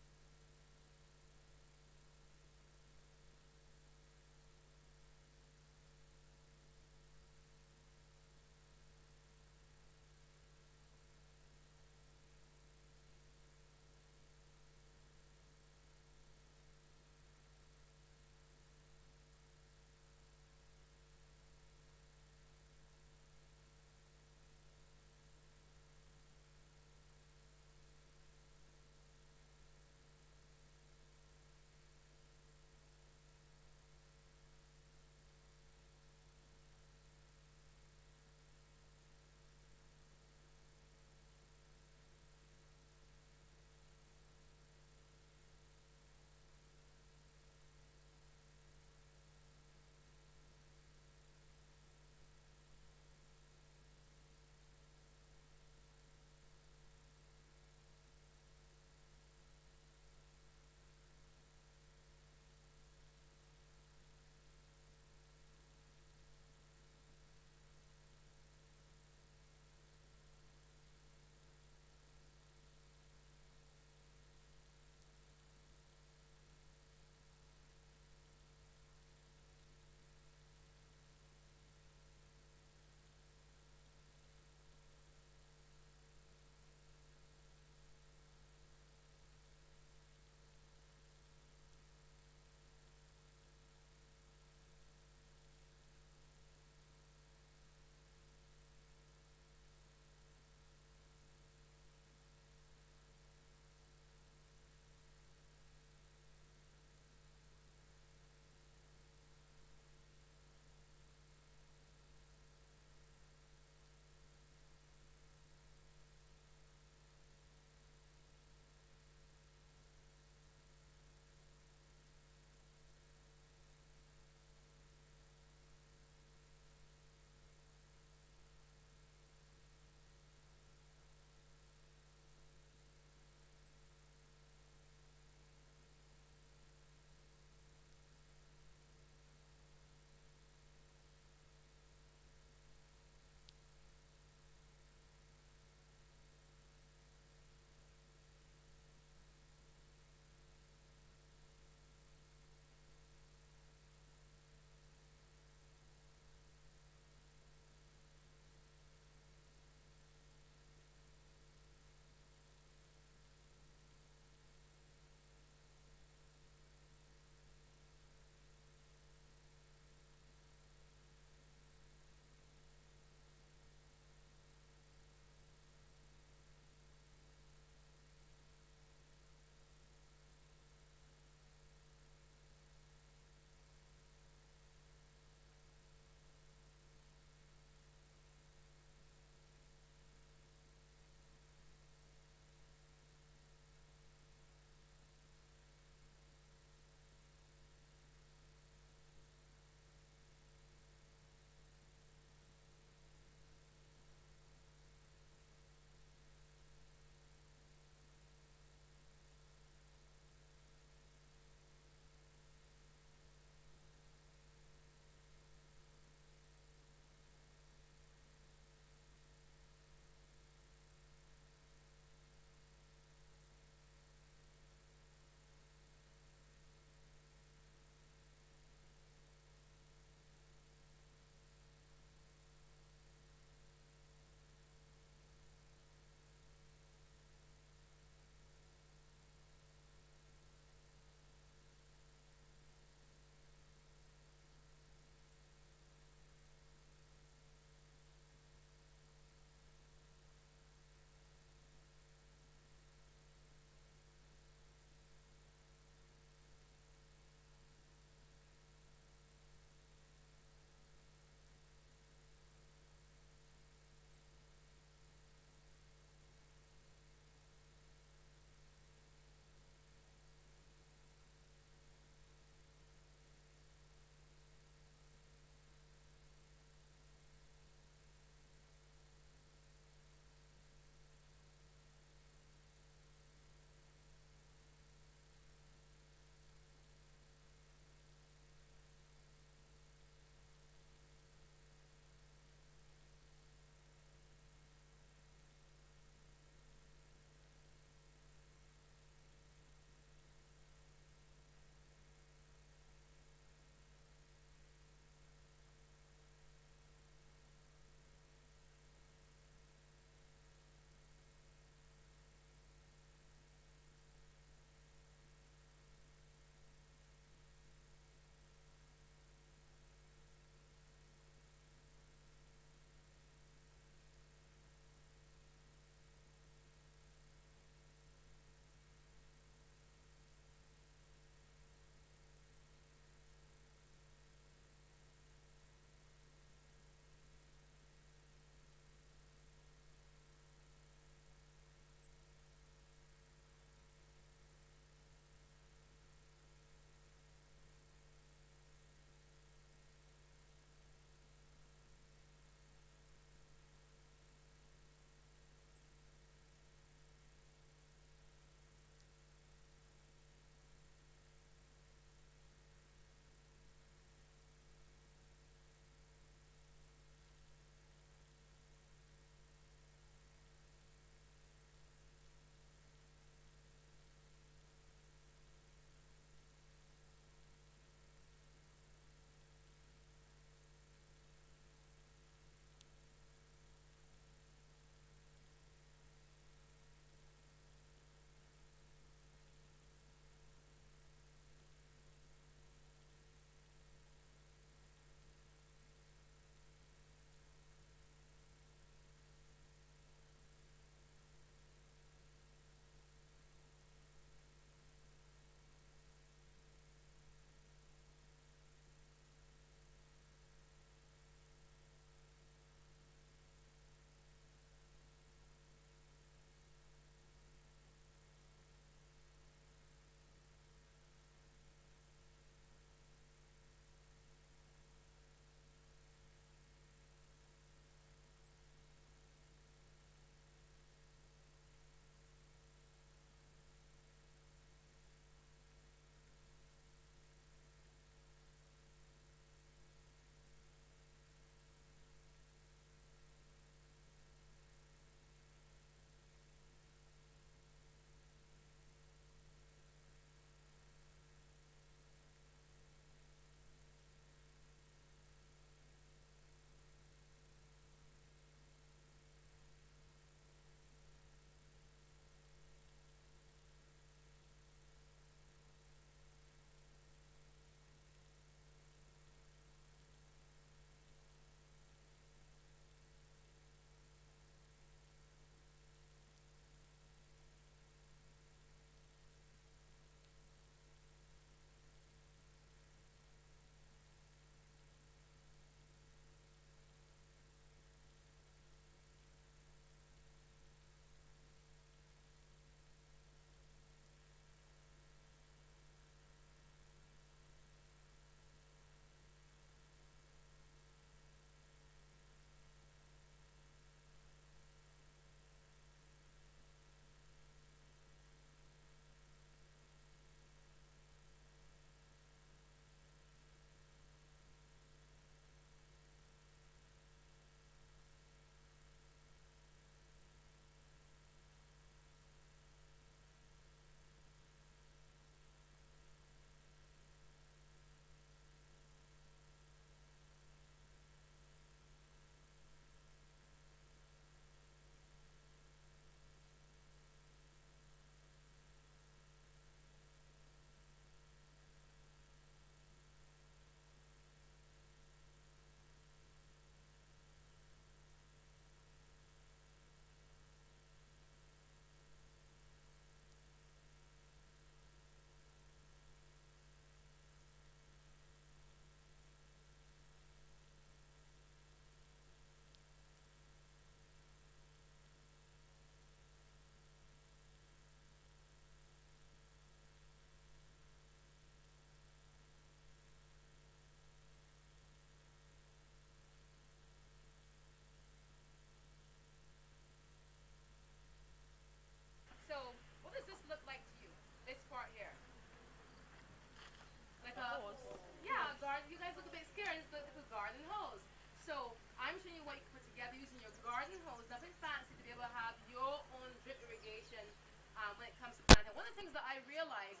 things that I realized,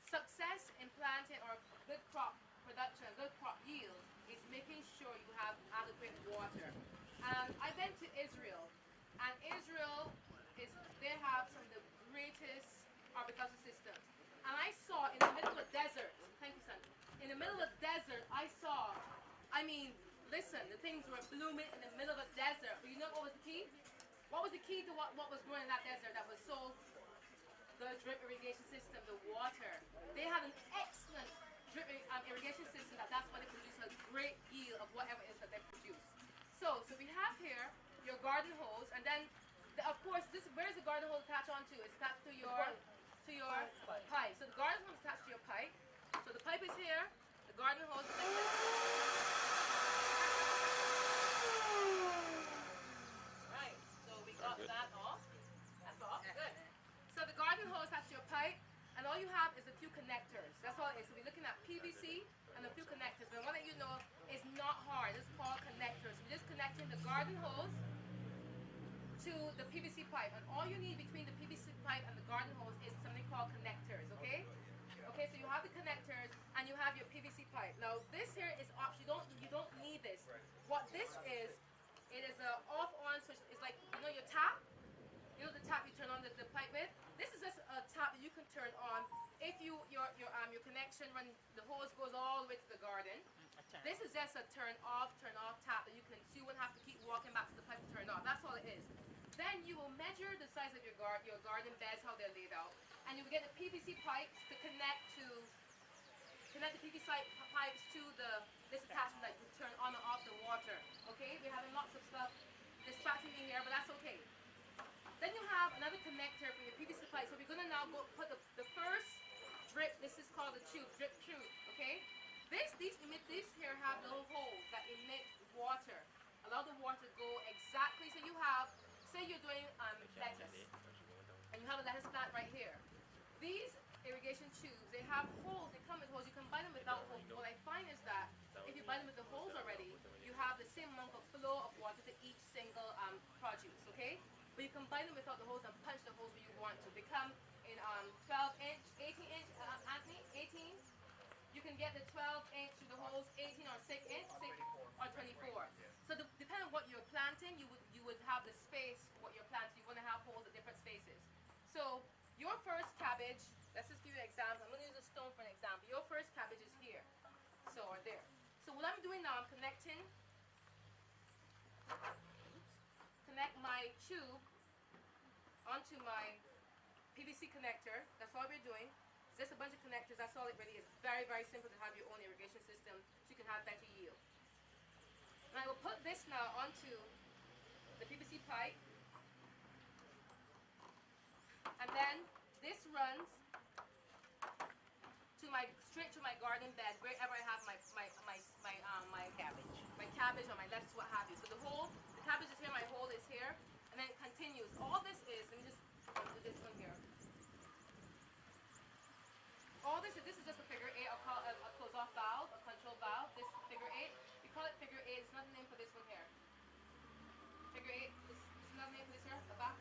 success in planting or good crop production, good crop yield, is making sure you have adequate water. I've been to Israel, and Israel they have some of the greatest agricultural systems. And I saw in the middle of a desert, thank you, son. In the middle of a desert, I mean, listen, the things were blooming in the middle of a desert. But you know what was the key? What was the key to what was growing in that desert that was so, the drip irrigation system, the water. They had an excellent drip irrigation system that's why they produce a great yield of whatever it is that they produce. So we have here your garden hose, and then, of course, where's the garden hose attached onto? It's attached to your pipe. So the garden hose is attached to your pipe. So the pipe is here, the garden hose is like this. Right, so we got that off. That's off, good. So the garden hose attached to your pipe, and all you have is a few connectors. That's all it is. So we're looking at PVC and a few connectors. But I want to let you know it's not hard. It's called connectors. We're just connecting the garden hose to the PVC pipe, and all you need between the PVC pipe and the garden hose is something called connectors, okay? Okay, so you have the connectors and you have your PVC pipe. Now this here is optional. You don't need this. What this is, it is a off-on switch. It's like, you know, your tap. You know the tap you turn on the pipe with. This is just a tap that you can turn on if your connection, when the hose goes all the way to the garden. This is just a turn off tap that you can, so you wouldn't have to keep walking back to the pipe to turn off. That's all it is. Then you will measure the size of your garden beds, how they're laid out, and you will get the PVC pipes to connect the PVC pipes to this attachment that you turn on and off the water. Okay, we're having lots of stuff distracting me here, but that's okay. Then you have another connector for your PVC pipe. So we're going to now go put the first drip. This is called the drip tube. Okay, these here have little holes that emit water. Allow the water to go exactly. So you have, say you're doing lettuce, and you have a lettuce plant right here. These irrigation tubes, they have holes. They come with holes. You can buy them without holes. What I find is that if you buy them with the holes already, you have the same amount of flow of water to each single produce. Okay. But you can buy them without the hose and punch the holes where you want to. They come in 12-inch, 18-inch, Anthony, 18. You can get the 12-inch to the holes, 18 or 6-inch, or 24. So depending on what you're planting, you would have the space for what you're planting. You want to have holes at different spaces. So your first cabbage, let's just give you an example. I'm going to use a stone for an example. Your first cabbage is here, or there. So what I'm doing now, I'm connect my tube onto my PVC connector. That's all we're doing. It's just a bunch of connectors. That's all it really is. Very, very simple to have your own irrigation system so you can have better yield. And I will put this now onto the PVC pipe. And then this runs straight to my garden bed, wherever I have my cabbage or my lettuce, what have you. So the cabbage is here, my hole is here, and then it continues. All this is, let me just do this one here. All this is just a figure 8. I'll call it a close-off valve, a control valve. This figure 8, we call it figure 8. It's not the name for this one here. Figure 8, this is not the name for this here, the back.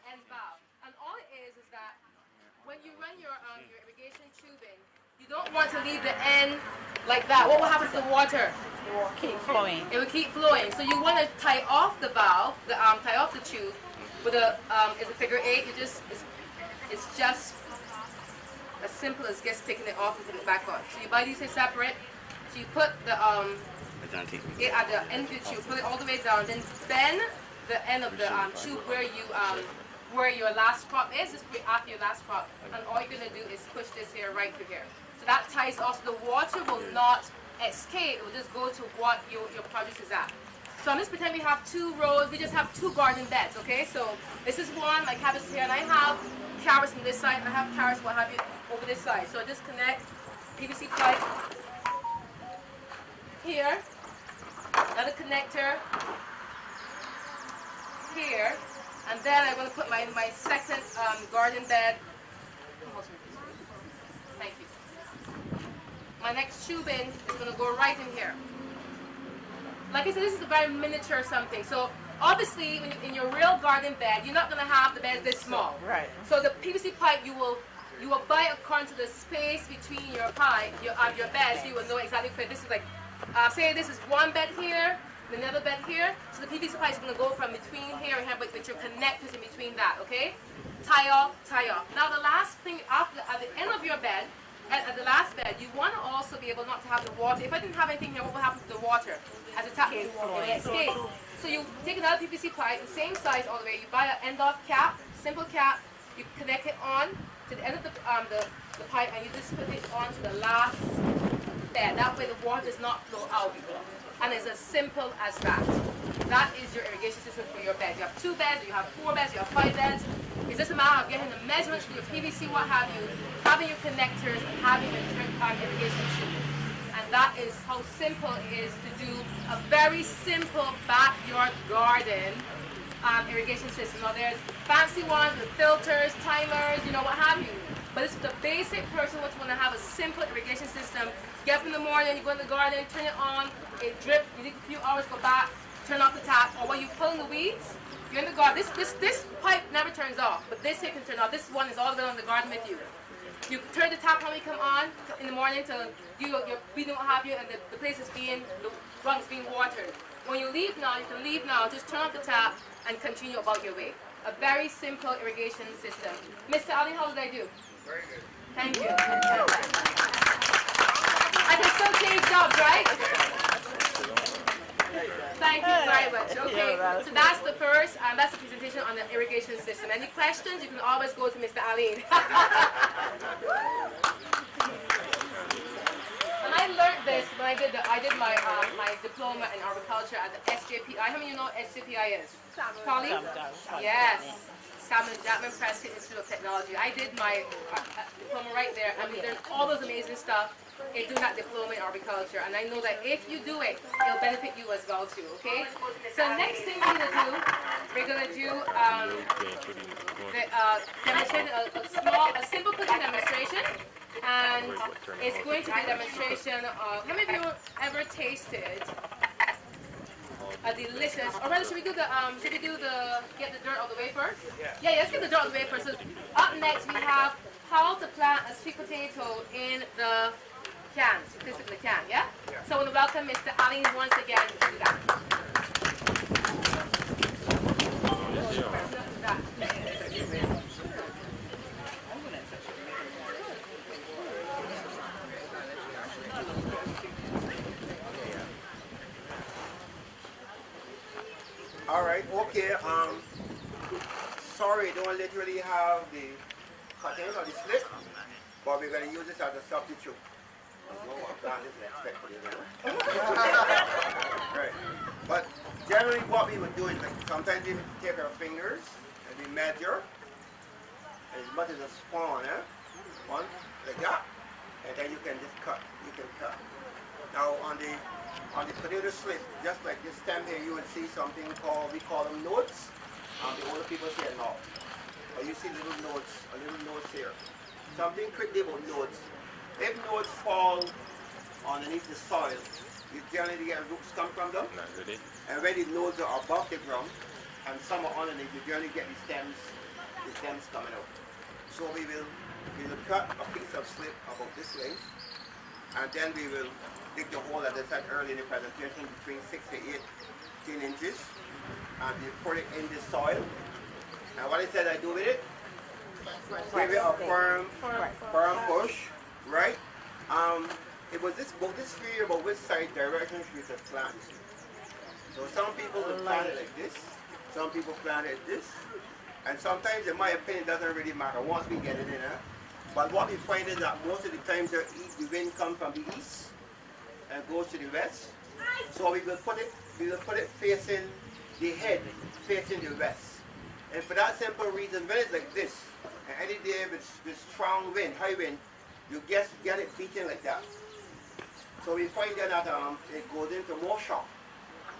End valve. And all it is that when you run your irrigation tubing, you don't want to leave the end like that. What will happen to the water? It will keep flowing. It will keep flowing. So you want to tie off the valve, tie off the tube with it's a figure 8. It's just as simple as just taking it off and putting it back on. So you buy these here separate. So you put it at the end of the tube, put it all the way down, then bend the end of the tube where your last crop is, just after your last crop, and all you're going to do is push this here right through here. So that ties off, so the water will not escape, it will just go to what your produce is at. So I'm just pretending we have 2 rows, we just have 2 garden beds, okay? So this is one, my cabbage is here, and I have carrots on this side, and I have carrots, what have you, over this side. So I just connect PVC pipe here, another connector here, and then I'm going to put my second garden bed. Thank you. My next tubing is going to go right in here. Like I said, this is a very miniature something. So Obviously, when in your real garden bed, you're not going to have the bed this small. Right. So the PVC pipe you will buy according to the space between your pipe, your bed, so you will know exactly where this is like. Say this is one bed here, and another bed here. So the PVC pipe is going to go from between here and here, but your connectors in between that. Okay. Tie off, tie off. Now the last thing after at the end of your bed. At the last bed, you want to also be able not to have the water. If I didn't have anything here, what would happen to the water? As the tap, it would escape. So you take another PVC pipe, the same size all the way. You buy an end-off cap, simple cap. You connect it on to the end of the pipe, and you just put it onto the last bed. That way, the water does not flow out. And it's as simple as that. That is your irrigation system for your bed. You have 2 beds, you have 4 beds, you have 5 beds. It's just a matter of getting the measurements for your PVC, what have you, having your connectors, and having your drip irrigation chute. And that is how simple it is to do a very simple backyard garden irrigation system. Now there's fancy ones with filters, timers, what have you. But it's the basic person who want to have a simple irrigation system. Get up in the morning, you go in the garden, turn it on, it drips, you need a few hours, go back, turn off the tap, or when you pull in the weeds, you're in the garden. This pipe never turns off, but this here can turn off. This one is all the way on the garden with you. You turn the tap on when you come on in the morning to your weed don't have you, and the place is the run is being watered. When you leave now, you can leave now. Just turn off the tap and continue about your way. A very simple irrigation system. Mr. Ali, how did I do? Very good. Thank you. I can still change jobs, right? Thank you very much. Okay, so that's the first, that's the presentation on the irrigation system. Any questions? You can always go to Mr. Ali. And I learned this when I did my my diploma in agriculture at the SJPI. How many of you know what SJPI is? Polly? Yes. Samuel Jackman Prescott Institute of Technology. I did my diploma right there, and we learned all those amazing stuff in doing that diploma in agriculture. And I know that if you do it, it'll benefit you as well too, okay? So next thing we're going to do demonstrate a simple cooking demonstration. And it's going to be a demonstration of, how many of you ever tasted a delicious, or rather should we do the, get the dirt out of the way first? Yeah, let's get the dirt out of the way first. So up next we have how to plant a sweet potato in the can, specifically the can, yeah? So I want to welcome Mr. Ali once again to do that. All right, okay. Sorry, don't literally have the cuttings or the slip, but we're going to use this as a substitute. Right. But generally what we would do is like sometimes we take our fingers and we measure as much as a spawn, one like that, and then you can just cut. You can cut. Now on the potato slip, just like this stem here, you would see something called, we call them nodes. The older people say a knot. But you see little nodes here. Something quickly about nodes. If nodes fall underneath the soil, you generally get roots come from them. And when the nodes are above the ground, and some are underneath, you generally get the stems coming out. So we will cut a piece of slip about this length, and then we will dig the hole, as I said earlier in the presentation, between 6 to 18 inches, and we put it in the soil. And what I said I do with it, give it a firm push, right? It was both this fear about which side direction we should plant. So some people will plant it like this, some people plant it this, and sometimes, in my opinion, it doesn't really matter once we get it in there. But what we find is that most of the times the wind comes from the east and goes to the west. So we will put it facing the head, facing the west. And for that simple reason, when it's like this, and any day with strong wind, high wind, you get it beating like that. So we find that it goes into more shock,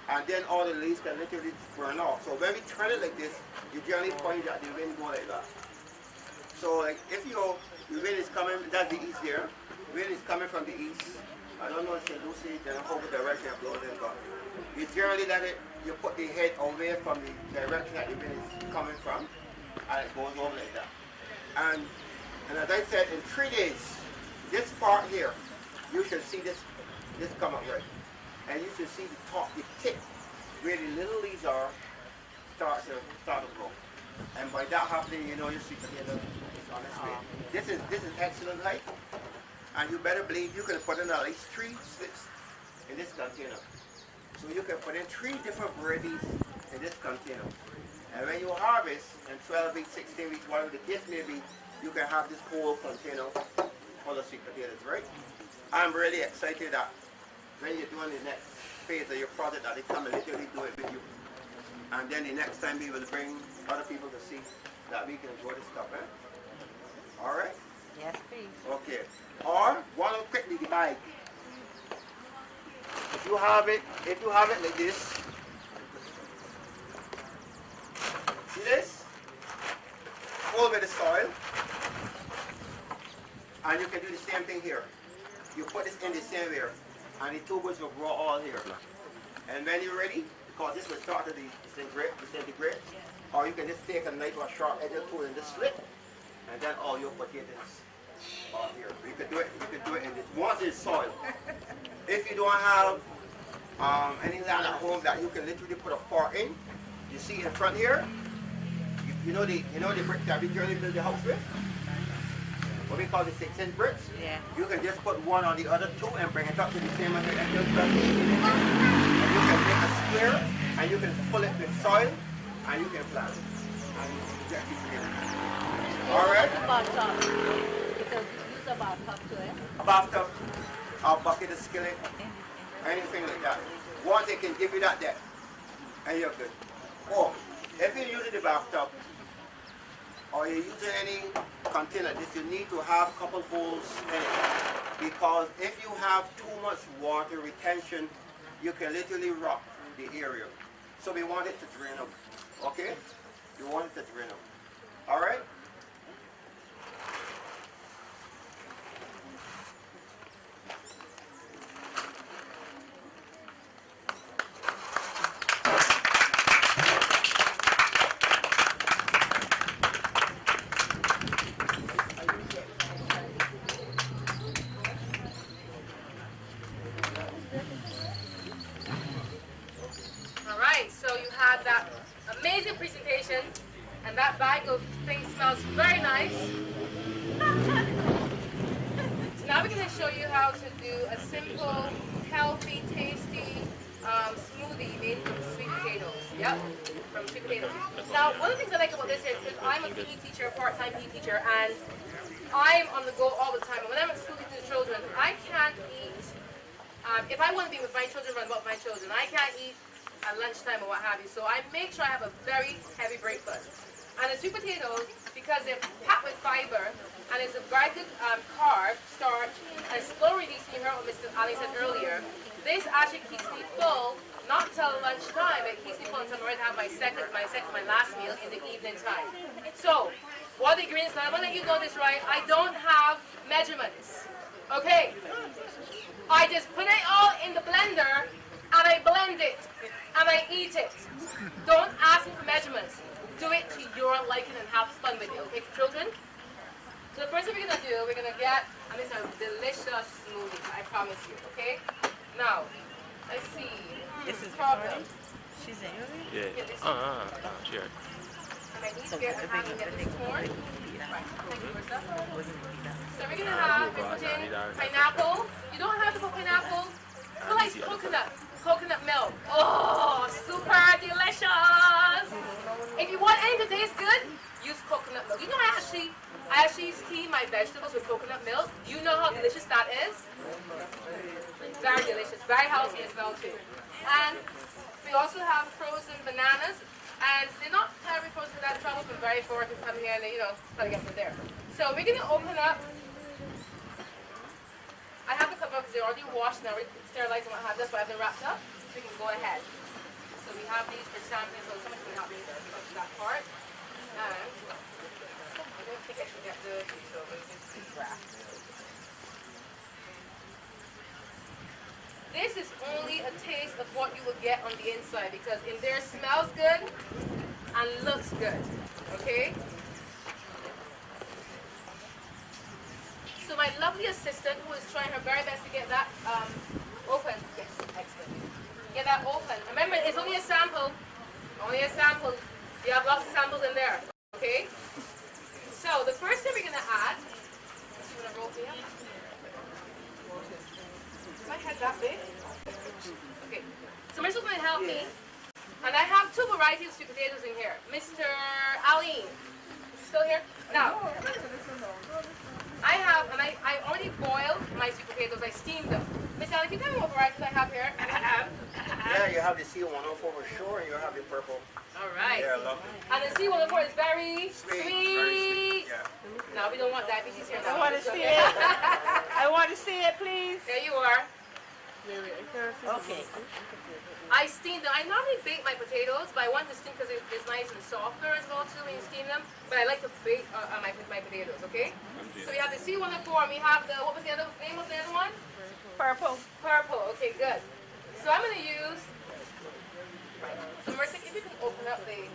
and then all the leaves can literally burn off. So when we turn it like this, you generally find that the wind goes like that. So like if the wind is coming, that's the east there. The wind is coming from the east. I don't know if you do see it in a whole direction of blowing in, but you generally let it you put the head away from the direction that the wind is coming from, and it goes over like that. And as I said, in 3 days, this part here, you should see this come up right. And you should see the top, the tip, where the little leaves are, start to grow. And by that happening, you know your sweet potato is on its way. This is excellent height. And you better believe you can put in at least 3 slips in this container. So you can put in 3 different varieties in this container. And when you harvest in 12 weeks, 16 weeks, whatever the case may be, you can have this whole container full of sweet potatoes, right? I'm really excited that when you're doing the next phase of your project, that they come and literally do it with you. And then the next time we will bring other people to see that we can grow this stuff, eh? All right? Yes, please. Okay. Or one quickly the bag. If you have it like this, see this? Full with the soil. And you can do the same thing here. You put this in the same way, and the tubers will grow all here. And when you're ready, because this will start to disintegrate, or you can just take a knife or a sharp edge tool and just slit, and then all your potatoes are here. You can do it in this. Once it's soil. If you don't have any land at home that you can literally put a fork in, you see in front here, you know the bricks that we generally build the house with? What we call the 6-inch bricks? Yeah. You can just put one on the other 2 and bring it up to the same height and just and you can make a square and you can fill it with soil and you can plant it. And you get it. Alright? You can use a bathtub to it. A bathtub, a bucket, a skillet, anything like that. Once they can give you that depth, and you're good. Or if you're using the bathtub, or you're using any container, this you need to have a couple holes in it. Because if you have too much water retention, you can literally rot the area. So we want it to drain out. Okay? We want it to drain out. Alright? All right, so you had that amazing presentation, and that bag of things smells very nice. So now we're going to show you how to do a simple, healthy, tasty smoothie made from sweet potatoes. Yep, from sweet potatoes. Now, one of the things I like about this is because I'm a PE teacher, part-time PE teacher, and I'm on the go all the time. And when I'm at school teaching the children, I can't eat. If I want to be with my children, run about my children, I can't eat at lunchtime or what have you. So I make sure I have a very heavy breakfast. And the sweet potatoes, because they're packed with fiber, and it's a very good carb, starch, and slow releasing, you heard what Mr. Ali said earlier, this actually keeps me full, not till lunchtime, it keeps me full until I'm ready to have my last meal in the evening time. So, what are the ingredients? Now, I want to let you know this right, I don't have measurements. Okay? I just put it all in the blender, and I blend it, and I eat it. Don't ask me for measurements. Do it to your liking and have fun with it, okay, children? So the first thing we're going to do, we're going to get, and it's a delicious smoothie, I promise you, okay? Now, let's see. This is problem. She's in. Yeah. Sure. And I need to get this corn. Right, thank you, Marissa. So we're going to have, we put in pineapple. You don't have to put pineapple. Put like coconut milk. Oh, super delicious. If you want anything to taste good, use coconut milk. You know, I actually steam my vegetables with coconut milk. You know how delicious that is? Very delicious, very healthy as well too. And we also have frozen bananas, and they're not terribly frozen, but that's probably from very far to come here and try to get from there. So we're gonna open up. I have the cover because they're already washed now, sterilized and what have you. That's why I've been wrapped up. So we can go ahead. So we have these for sampling, so someone can help me up to that part. And I don't think I should get the wrap. This this is only a taste of what you will get on the inside, because in there smells good and looks good. Okay? So my lovely assistant, who is trying her very best to get that open, yes, excellent. Get that open. Remember, it's only a sample. Only a sample. You have lots of samples in there. Okay? So the first thing we're going to add, I'm going to roll here. Is my head that big? Okay. So Mr. going to help me. And I have two varieties of sweet potatoes in here. Mr. Aline, still here? Now, I have, and I already boiled my sweet potatoes. I steamed them. Miss Aline, can you tell me what varieties I have here? Yeah, you have the C104 for sure, and you have the purple. All right. Yeah, lovely. And the C104 is very Sweet. sweet. Very sweet. Yeah. No, we don't want diabetes here. I want to see it. I want to see it, please. There you are. Okay. I steam them. I normally bake my potatoes, but I want to steam because it's nice and softer as well too when you steam them. But I like to bake my potatoes, okay? So we have the C104 and we have the, what was the other name of the other one? Purple. Purple, okay, good. So I'm going to use, so Mercy, if you can open up the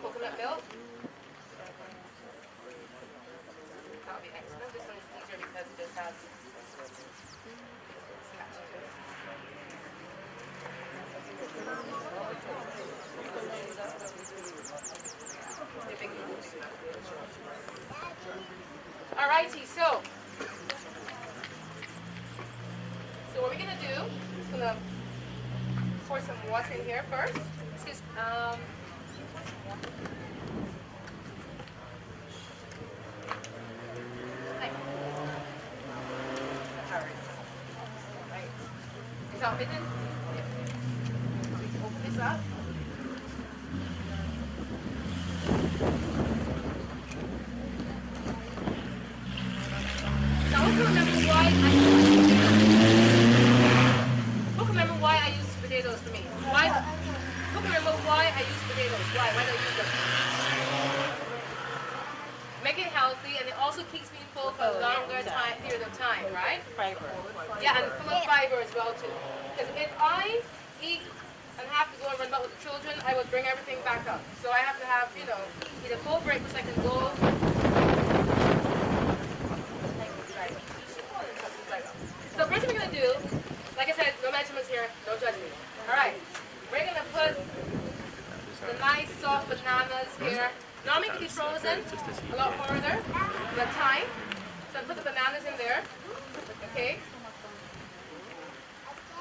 coconut milk. That would be excellent. This one is easier because it just has alrighty, so what we're gonna do is gonna pour some water in here first. Excuse right. Is that hidden? Open this up. Now who can remember why I use potatoes for me? Why? Who can remember why I use potatoes? Why? Why do I use them? Make it healthy, and it also keeps me full for a longer period of time, right? Fiber. Yeah, and full of fiber as well too. Because if I eat and have to go and run about with the children, I would bring everything back up. So I have to have, eat a full breakfast. I can go. So first thing we're gonna do, like I said, no measurements here, no judging. All right, we're gonna put the nice soft bananas here. Normally it can be frozen a lot further, the time. So I put the bananas in there. Okay.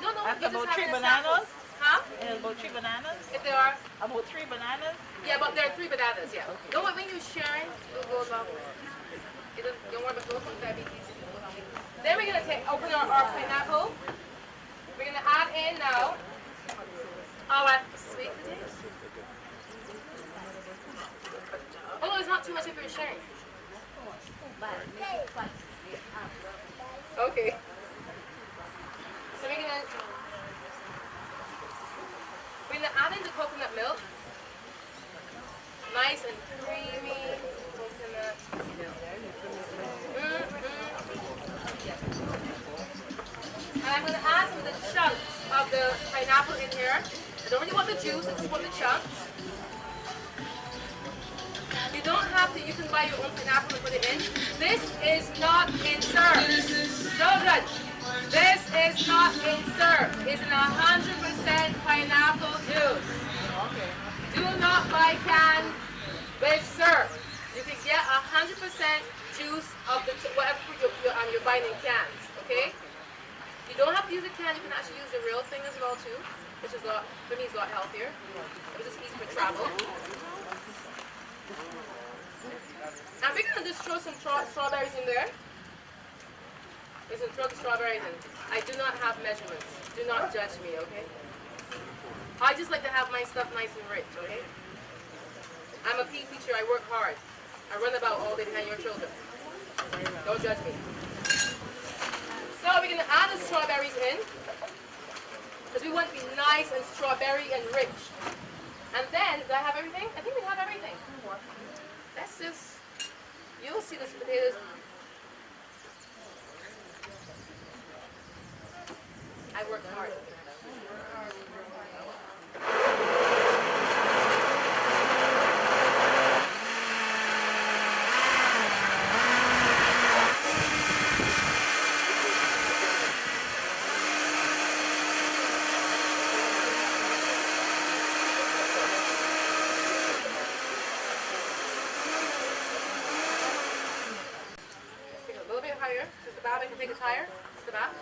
No, After you just about have 3 it in bananas? samples. Huh? And about 3 bananas? If there are. About 3 bananas? Yeah, but there are 3 bananas, yeah. Don't worry, when you're sharing, it will go along. Don't worry about those from diabetes. Then we're going to open our pineapple. We're going to add in now our sweet potatoes. Oh no, it's not too much if you're sharing. Okay. So we're going to add in the coconut milk. Nice and creamy coconut. And I'm going to add some of the chunks of the pineapple in here. I don't really want the juice, I just want the chunks. You don't have to, you can buy your own pineapple and put it in. This is not in syrup. No judge. This is not in syrup. It's an 100% pineapple juice. Do not buy cans with syrup. You can get 100% juice of the whatever you're buying in cans, okay? You don't have to use a can, you can actually use the real thing as well too, which is for me is a lot healthier. It was just easy for travel. And we're gonna just throw some strawberries in there. We're gonna throw the strawberries in. I do not have measurements. Do not judge me, okay? I just like to have my stuff nice and rich, okay? I'm a PE teacher, I work hard. I run about all day behind your children. Don't judge me. So we're going to add the strawberries in, because we want to be nice and strawberry and rich. And then, do I have everything? I think we have everything. Let's just, you'll see the potatoes. right. Take it a little bit higher. Just the back, I can take it higher. Just the back.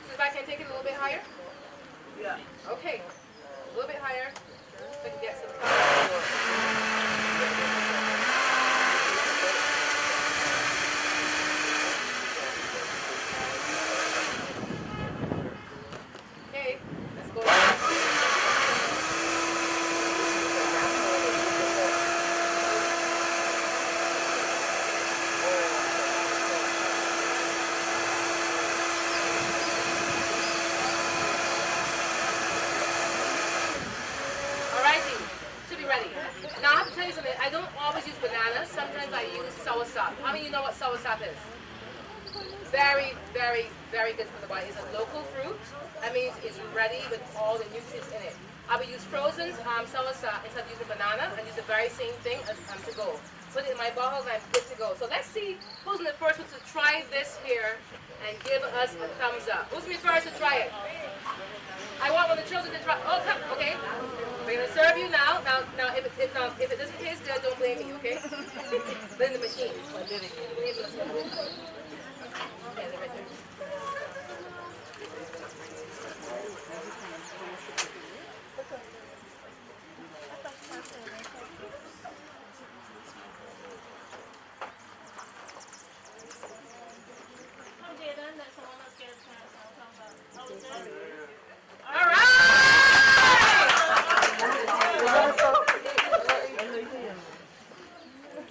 Just the back, can I take it a little bit higher? Yeah. Okay. A little bit higher. So I can get some. Okay. Let's go. Alrighty, should be ready. Now I have to tell you something. I don't always use bananas. Sometimes I use soursop. How many of you know what soursop is? Very, very, very good for the body. It's a local fruit. That means it's ready with all the nutrients in it. I would use frozen soursop instead of using banana. I use the very same thing as to go. Put it in my bottle and I'm good to go. So let's see who's the first one to try this here and give us a thumbs up. Who's the first to try it? I want one of the children to try. Oh, come. Okay. We're gonna serve you now. Now, if it doesn't taste good, don't blame me, okay? Blame the machine. Yeah, they're right there. All right.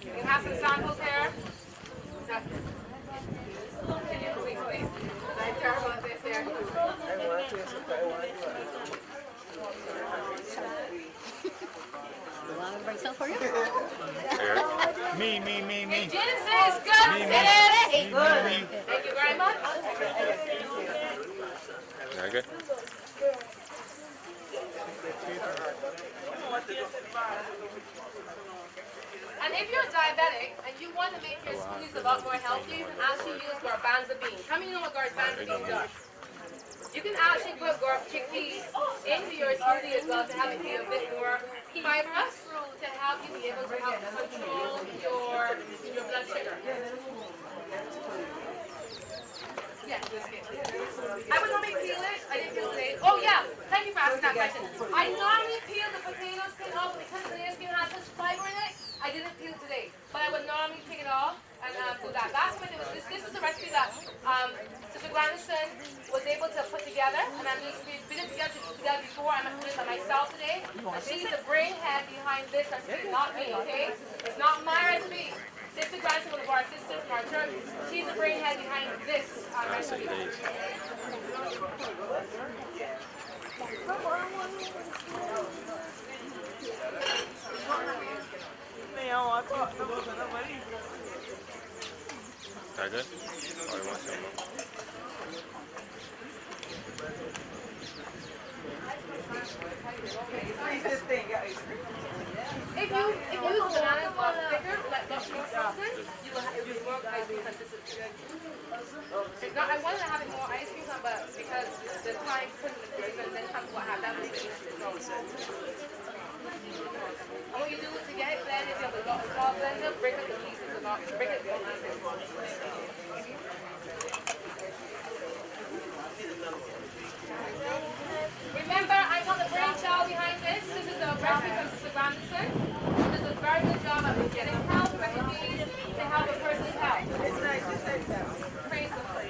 You can have some samples here. Please, please. I'm terrible at this here. Me. Jim says good. Say good. Thank you very much. Very good. And if you're diabetic and you want to make your smoothies a lot more healthy, you can actually use garbanzo beans. How many know what garbanzo beans are? You can actually put chickpeas into your smoothie as well to have it be a bit more fibrous to help you be able to help control your blood sugar. Yeah. I would normally peel it. I didn't peel today. Oh yeah, thank you for asking that question. I normally peel the potato skin off because the potato skin has such fiber in it. I didn't peel today, but I would normally take it off and do that. Last time I did was this is a recipe that Sister Grandison was able to put together, and we did it together before. I'm doing it by myself today. And she's the brain head behind this recipe, not me. Okay, it's not my recipe. Sister Grandison, one of our sisters from our church, she's the brain head behind this recipe. Very good. Or you want some more? If you use bananas a lot thicker, like not more frozen, you will have it will more ice cream consistency. It's not, I wanted to have it more ice cream, but because the time put in the freezer and then comes what happened, that was it. And what you do is to get it blended, you have a lot of small blender, break up the pieces a lot, break up the pieces. Remember, I'm not the brainchild behind this. This is a recipe from Sister Grandison. She does a very good job of getting health recipes to help a person's health. Praise the Lord.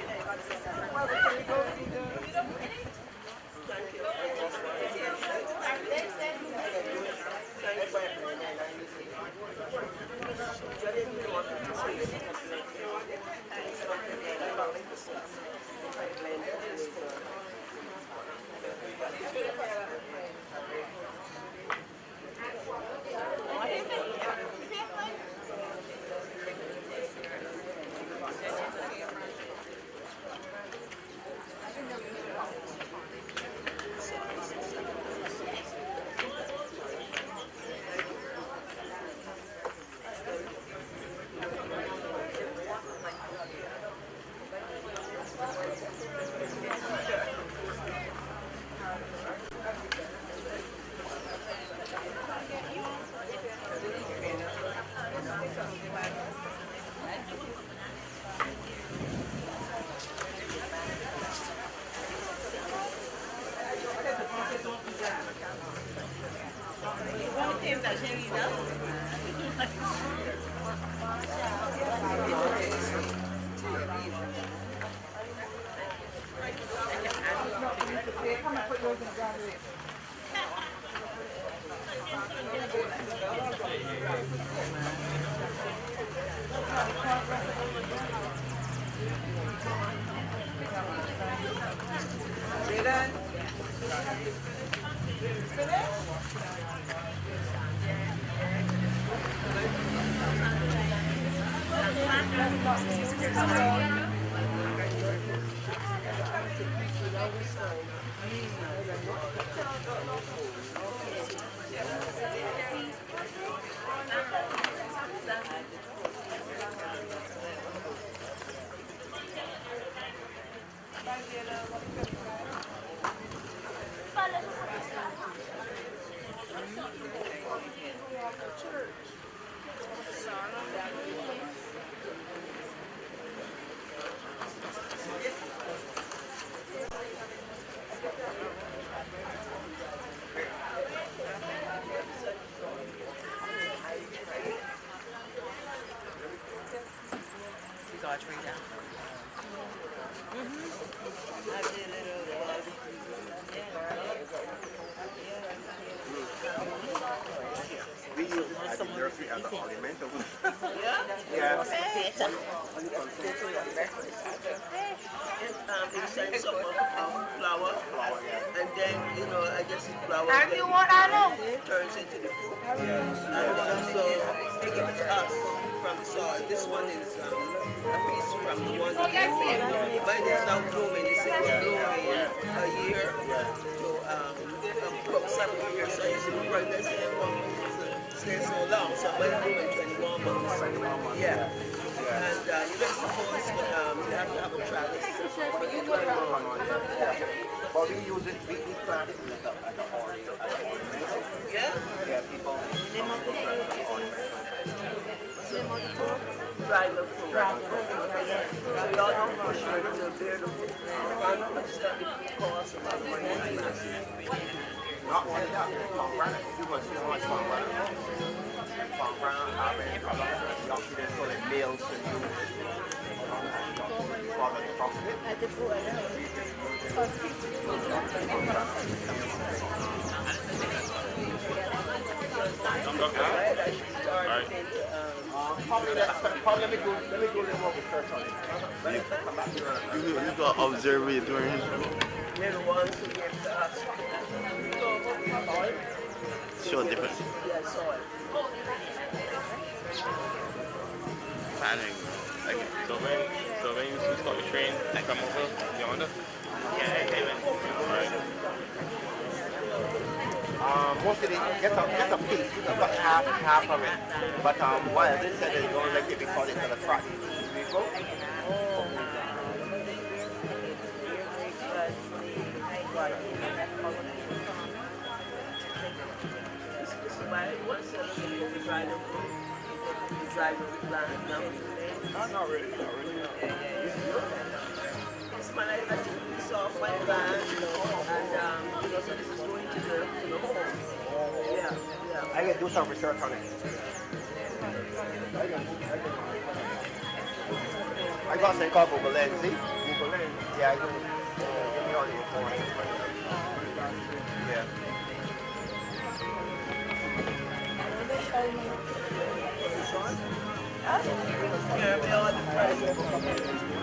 We use it as a nursery as an ornamental. Yeah. Inside some flour, and then I just see flour. And you want I know? Turns into the fruit. So they give it to us from the soil. This one is a piece from the one. Mine is now blooming. It's blooming a year to 7 years. So I used to be pregnant and stay so long. So mine blooming 21 months. Yeah. And you don't suppose you have to have a trellis. But we use it, we plant it like an ornament. Yeah? Yeah, people. Driver fruit. So you all have to push it to bear the fruit. It's not the fruit cost about money. Not only that, pomegranate. You must see how much pomegranate. Pomegranate, I mean, young people call it males and Probably let me do a little more research on it. You got to observe it during his Little ones who give to us. show difference. Yeah, soil. Planning. Like, so when you start the train, come over yonder. Yeah, they went. Right. Mostly get a piece, about half of it. But while they said they don't like it because it's on the front. Not really. This man, I think we saw my plan, and so this is going to the home. Yeah. I can do some research on it. I got something called Google Lens, see? Google Lens. Yeah, I do. Give me all the information. Yeah. Yeah, we all the prices.